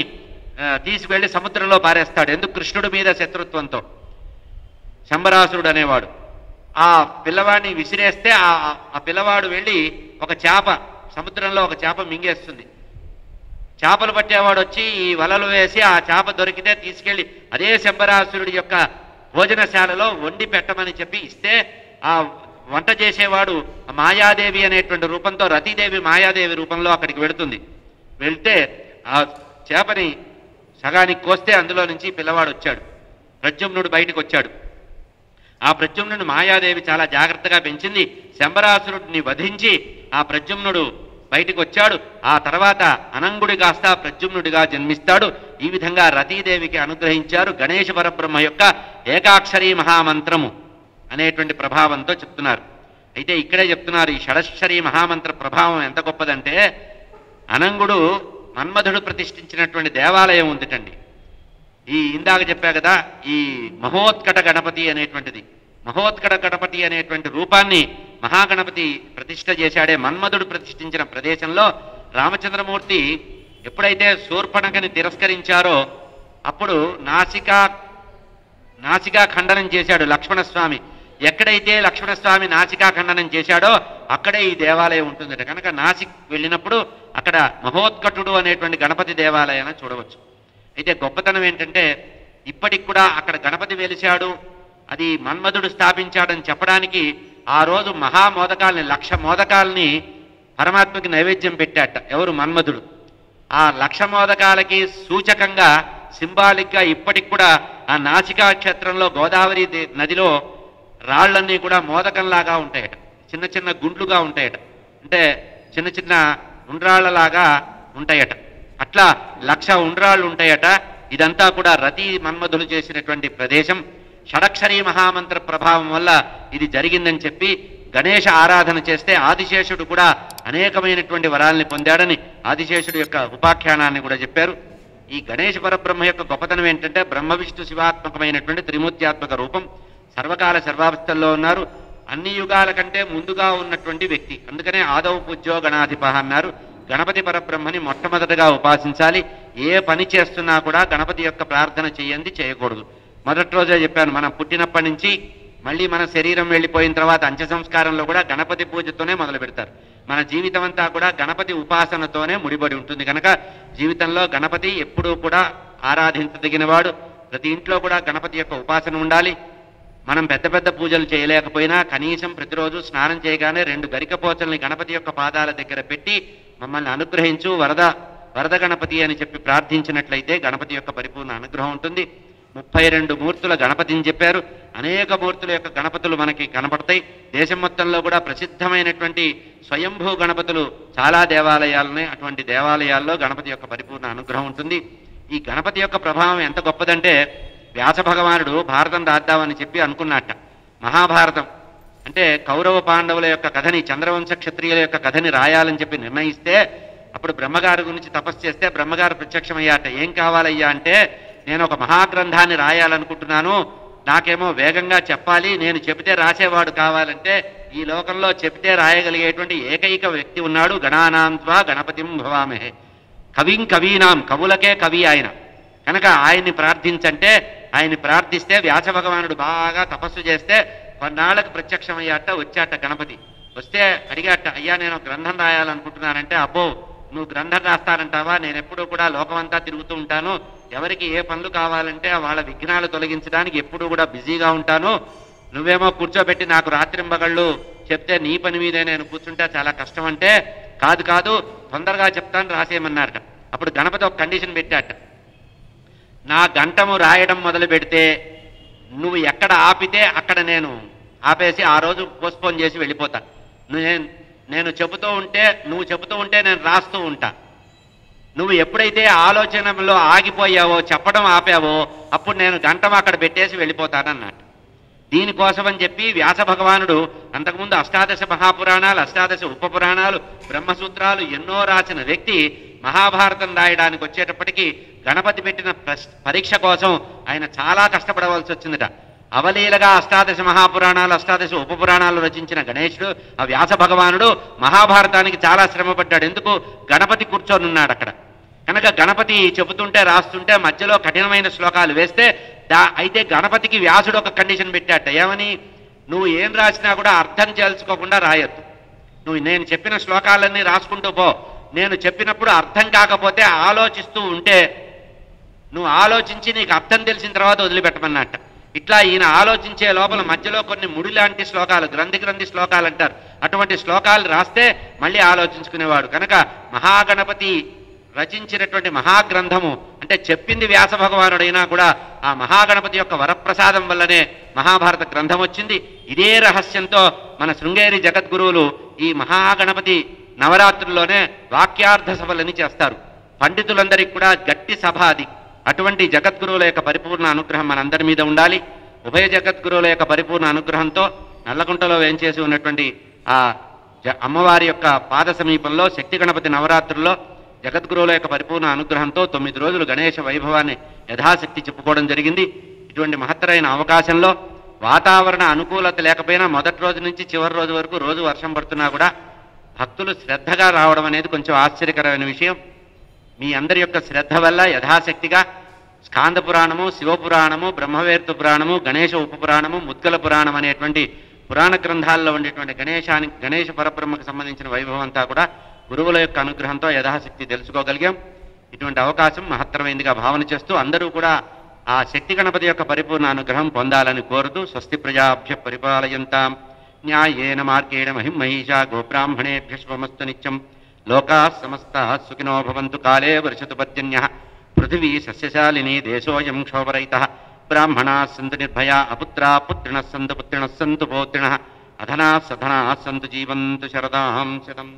తీసుకువెళ్ళి సముద్రంలో పారేస్తాడు. ఎందుకు? కృష్ణుడి మీద శత్రుత్వంతో. శంబరాసురుడు అనేవాడు ఆ పిల్లవాడిని విసిరేస్తే ఆ పిల్లవాడు వెళ్ళి ఒక చేప, సముద్రంలో ఒక చేప మింగేస్తుంది. చేపలు పట్టేవాడు వచ్చి ఈ వలలు వేసి ఆ చేప దొరికితే తీసుకెళ్ళి అదే శంబరాసురుడి యొక్క భోజనశాలలో వండి పెట్టమని చెప్పి ఇస్తే ఆ వంట చేసేవాడు మాయాదేవి అనేటువంటి రూపంతో, రతీదేవి మాయాదేవి రూపంలో అక్కడికి వెళుతుంది. వెళ్తే ఆ చేపని సగానికి కోస్తే అందులో నుంచి పిల్లవాడు వచ్చాడు. ప్రద్యుమ్నుడు బయటకు వచ్చాడు. ఆ ప్రద్యుమ్నుడు మాయాదేవి చాలా జాగ్రత్తగా పెంచింది. శంబరాసురుడిని వధించి ఆ ప్రద్యుమ్నుడు బయటకు వచ్చాడు. ఆ తర్వాత అనంగుడి కాస్త ప్రద్యుమ్నుడిగా జన్మిస్తాడు. ఈ విధంగా రతీదేవికి అనుగ్రహించారు గణేశ పరబ్రహ్మ యొక్క ఏకాక్షరీ మహామంత్రము అనేటువంటి ప్రభావంతో చెప్తున్నారు. అయితే ఇక్కడే చెప్తున్నారు ఈ షడక్షరీ మహామంత్ర ప్రభావం ఎంత గొప్పదంటే, అనంగుడు మన్మధుడు ప్రతిష్ఠించినటువంటి దేవాలయం ఉందిటండి. ఈ ఇందాక చెప్పా కదా, ఈ మహోత్కట గణపతి అనేటువంటిది, మహోత్కట గణపతి అనేటువంటి రూపాన్ని మహాగణపతి ప్రతిష్ఠ చేశాడే. మన్మధుడు ప్రతిష్ఠించిన ప్రదేశంలో రామచంద్రమూర్తి ఎప్పుడైతే శూర్పణఖని తిరస్కరించారో అప్పుడు నాసికా ఖండనం చేశాడు లక్ష్మణస్వామి. ఎక్కడైతే లక్ష్మణస్వామి నాసికా ఖండనం చేశాడో అక్కడే ఈ దేవాలయం ఉంటుందట. కనుక నాసిక్ వెళ్ళినప్పుడు అక్కడ మహోత్కటుడు అనేటువంటి గణపతి దేవాలయాన్ని చూడవచ్చు. అయితే గొప్పతనం ఏంటంటే ఇప్పటికి కూడా అక్కడ గణపతి వెలిశాడు, అది మన్మధుడు స్థాపించాడని చెప్పడానికి ఆ రోజు మహామోదకాల్ని 1,00,000 మోదకాల్ని పరమాత్మకి నైవేద్యం పెట్టాట. ఎవరు? మన్మధుడు. ఆ 1,00,000 మోదకాలకి సూచకంగా సింబాలిక్గా ఇప్పటికి కూడా ఆ నాసికా క్షేత్రంలో గోదావరి నదిలో రాళ్లన్నీ కూడా మోదకంలాగా ఉంటాయట, చిన్న చిన్న గుండ్లుగా ఉంటాయట, అంటే చిన్న చిన్న ఉండ్రాళ్లలాగా ఉంటాయట. అట్లా 1,00,000 ఉండ్రాళ్ళు ఉంటాయట. ఇదంతా కూడా రతి మన్మధులు చేసినటువంటి ప్రదేశం. షడక్షరీ మహామంత్ర ప్రభావం వల్ల ఇది జరిగిందని చెప్పి గణేశ ఆరాధన చేస్తే ఆదిశేషుడు కూడా అనేకమైనటువంటి వరాల్ని పొందాడని ఆదిశేషుడు యొక్క ఉపాఖ్యానాన్ని కూడా చెప్పారు. ఈ గణేశ పరబ్రహ్మ యొక్క గొప్పతనం ఏంటంటే బ్రహ్మ విష్ణు శివాత్మకమైనటువంటి త్రిమూర్త్యాత్మక రూపం. సర్వకాల సర్వావస్థల్లో ఉన్నారు. అన్ని యుగాల కంటే ముందుగా ఉన్నటువంటి వ్యక్తి. అందుకనే ఆదౌ పూజ్యో గణాధిప అన్నారు. గణపతి పరబ్రహ్మని మొట్టమొదటగా ఉపాసించాలి. ఏ పని చేస్తున్నా కూడా గణపతి యొక్క ప్రార్థన చేయండి, చేయకూడదు. మొదటి రోజే చెప్పాను, మనం పుట్టినప్పటి నుంచి మళ్ళీ మన శరీరం వెళ్ళిపోయిన తర్వాత అంత్య సంస్కారంలో కూడా గణపతి పూజతోనే మొదలు పెడతారు. మన జీవితం అంతా కూడా గణపతి ఉపాసనతోనే ముడిపడి ఉంటుంది. కనుక జీవితంలో గణపతి ఎప్పుడూ కూడా ఆరాధించదగినవాడు. ప్రతి ఇంట్లో కూడా గణపతి యొక్క ఉపాసన ఉండాలి. మనం పెద్ద పెద్ద పూజలు చేయలేకపోయినా కనీసం ప్రతిరోజు స్నానం చేయగానే 2 గరికపోచల్ని గణపతి యొక్క పాదాల దగ్గర పెట్టి మమ్మల్ని అనుగ్రహించు, వరద వరద గణపతి అని చెప్పి ప్రార్థించినట్లయితే గణపతి యొక్క పరిపూర్ణ అనుగ్రహం ఉంటుంది. 32 మూర్తుల గణపతిని చెప్పారు. అనేక మూర్తుల యొక్క గణపతులు మనకి కనపడతాయి. దేశం మొత్తంలో కూడా ప్రసిద్ధమైనటువంటి స్వయంభూ గణపతులు చాలా దేవాలయాలున్నాయి. అటువంటి దేవాలయాల్లో గణపతి యొక్క పరిపూర్ణ అనుగ్రహం ఉంటుంది. ఈ గణపతి యొక్క ప్రభావం ఎంత గొప్పదంటే వ్యాస భగవానుడు భారతం రాద్దామని చెప్పి అనుకున్నట్ట. మహాభారతం అంటే కౌరవ పాండవుల యొక్క కథని, చంద్రవంశ క్షత్రియుల యొక్క కథని రాయాలని చెప్పి నిర్ణయిస్తే అప్పుడు బ్రహ్మగారి గురించి తపస్సు చేస్తే బ్రహ్మగారు ప్రత్యక్షమయ్యాట. ఏం కావాలయ్యా అంటే, నేను ఒక మహాగ్రంథాన్ని రాయాలనుకుంటున్నాను, నాకేమో వేగంగా చెప్పాలి, నేను చెబితే రాసేవాడు కావాలంటే ఈ లోకంలో చెబితే రాయగలిగేటువంటి ఏకైక వ్యక్తి ఉన్నాడు, గణానాంత్వా గణపతిం భవామహే, కవిం కవీనాం, కవులకే కవి ఆయన. కనుక ఆయన్ని ప్రార్థించంటే ఆయన్ని ప్రార్థిస్తే వ్యాస భగవానుడు బాగా తపస్సు చేస్తే కొన్నాళ్ళకు ప్రత్యక్షమయ్యాట. వచ్చాట గణపతి. వస్తే అడిగాట, అయ్యా నేను గ్రంథం రాయాలనుకుంటున్నానంటే, అబ్బో నువ్వు గ్రంథం రాస్తానంటావా, నేను ఎప్పుడూ కూడా లోకమంతా తిరుగుతూ ఉంటాను, ఎవరికి ఏ పనులు కావాలంటే వాళ్ళ విఘ్నాలు తొలగించడానికి ఎప్పుడూ కూడా బిజీగా ఉంటాను, నువ్వేమో కూర్చోబెట్టి నాకు రాత్రింబగళ్ళు చెప్తే నీ పని మీదే నేను కూర్చుంటే చాలా కష్టం అంటే, కాదు కాదు తొందరగా చెప్తాను రాసేయమన్నారట. అప్పుడు గణపతి ఒక కండిషన్ పెట్టాట, నా గంటము రాయడం మొదలు పెడితే నువ్వు ఎక్కడ ఆపితే అక్కడ నేను ఆపేసి ఆ రోజు పోస్ట్పోన్ చేసి వెళ్ళిపోతా. నేను చెబుతూ ఉంటే నువ్వు చెబుతూ ఉంటే నేను రాస్తూ ఉంటా. నువ్వు ఎప్పుడైతే ఆలోచనలో ఆగిపోయావో, చెప్పడం ఆపావో, అప్పుడు నేను గంటం అక్కడ పెట్టేసి వెళ్ళిపోతానన్నట్టు. దీనికోసమని చెప్పి వ్యాస భగవానుడు అంతకుముందు అష్టాదశ మహాపురాణాలు, అష్టాదశ ఉపపురాణాలు, బ్రహ్మసూత్రాలు ఎన్నో రాసిన వ్యక్తి మహాభారతం రాయడానికి వచ్చేటప్పటికీ గణపతి పెట్టిన పరీక్ష కోసం ఆయన చాలా కష్టపడవలసి వచ్చిందట. అవలీలగా అష్టాదశ మహాపురాణాలు, అష్టాదశ ఉపపురాణాలు రచించిన గణేశుడు, ఆ వ్యాస భగవానుడు మహాభారతానికి చాలా శ్రమపడ్డాడు. ఎందుకు? గణపతి కూర్చొని ఉన్నాడు అక్కడ. కనుక గణపతి చెబుతుంటే రాస్తుంటే మధ్యలో కఠినమైన శ్లోకాలు వేస్తే అయితే గణపతికి వ్యాసుడు ఒక కండిషన్ పెట్టాట. ఏమని? నువ్వు ఏం రాసినా కూడా అర్థం తెలుసుకోకుండా రాయొద్దు. నువ్వు నేను చెప్పిన శ్లోకాలన్నీ రాసుకుంటూ పో, నేను చెప్పినప్పుడు అర్థం కాకపోతే ఆలోచిస్తూ ఉంటే నువ్వు ఆలోచించి నీకు అర్థం తెలిసిన తర్వాత వదిలిపెట్టమన్నట్ట. ఇట్లా ఈయన ఆలోచించే లోపల మధ్యలో కొన్ని ముడి లాంటి శ్లోకాలు, గ్రంథి శ్లోకాలు అంటారు, అటువంటి శ్లోకాలు రాస్తే మళ్ళీ ఆలోచించుకునేవాడు. కనుక మహాగణపతి రచించినటువంటి మహాగ్రంథము అంటే చెప్పింది వ్యాస భగవానుడైనా కూడా ఆ మహాగణపతి యొక్క వరప్రసాదం వల్లనే మహాభారత గ్రంథం వచ్చింది. ఇదే రహస్యంతో మన శృంగేరి జగద్గురువులు ఈ మహాగణపతి నవరాత్రుల్లోనే వాక్యార్థ సభలని చేస్తారు. పండితులందరికీ కూడా గట్టి సభ అది. అటువంటి జగద్గురువుల యొక్క పరిపూర్ణ అనుగ్రహం మనందరి మీద ఉండాలి. ఉభయ జగద్గురువుల యొక్క పరిపూర్ణ అనుగ్రహంతో నల్లకుంటలో వేంచేసి ఉన్నటువంటి ఆ అమ్మవారి యొక్క పాద సమీపంలో శక్తి గణపతి నవరాత్రుల్లో జగద్గురువుల యొక్క పరిపూర్ణ అనుగ్రహంతో 9 రోజులు గణేశ వైభవాన్ని యథాశక్తి చెప్పుకోవడం జరిగింది. ఇటువంటి మహత్తరైన అవకాశంలో వాతావరణ అనుకూలత లేకపోయినా మొదటి రోజు నుంచి చివరి రోజు వరకు రోజు వర్షం పడుతున్నా కూడా భక్తులు శ్రద్ధగా రావడం అనేది కొంచెం ఆశ్చర్యకరమైన విషయం. మీ అందరి యొక్క శ్రద్ధ వల్ల యథాశక్తిగా స్కాంద పురాణము, శివపురాణము, బ్రహ్మవేర్త పురాణము, గణేశ ఉపపురాణము, ముద్గల పురాణం అనేటువంటి పురాణ గ్రంథాల్లో ఉండేటువంటి గణేశ పరబ్రహ్మకు సంబంధించిన వైభవం అంతా కూడా గురువుల యొక్క అనుగ్రహంతో యథాశక్తి తెలుసుకోగలిగాం. ఇటువంటి అవకాశం మహత్తరమైందిగా భావన చేస్తూ అందరూ కూడా ఆ శక్తి గణపతి యొక్క పరిపూర్ణ అనుగ్రహం పొందాలని కోరుతూ స్వస్తి ప్రజాభ్య పరిపాలయంతాం న్యాయేన మార్గేణ మహిమహీషా గోబ్రాహ్మణేభ్య శుభమస్తు నిత్యం లోకాః సమస్తాః సుఖినో భవంతు కాలే వర్షతు పర్జన్యః పృథివీ సస్యశాలినీ దేశోऽयं క్షోభరహితః బ్రాహ్మణాः సంతు నిర్భయా అపుత్రాः పుత్రిణः సంతు పుత్రిణः సంతు పౌత్రిణः అధనాः సధనాः సంతు జీవంతు శరదాం శతం.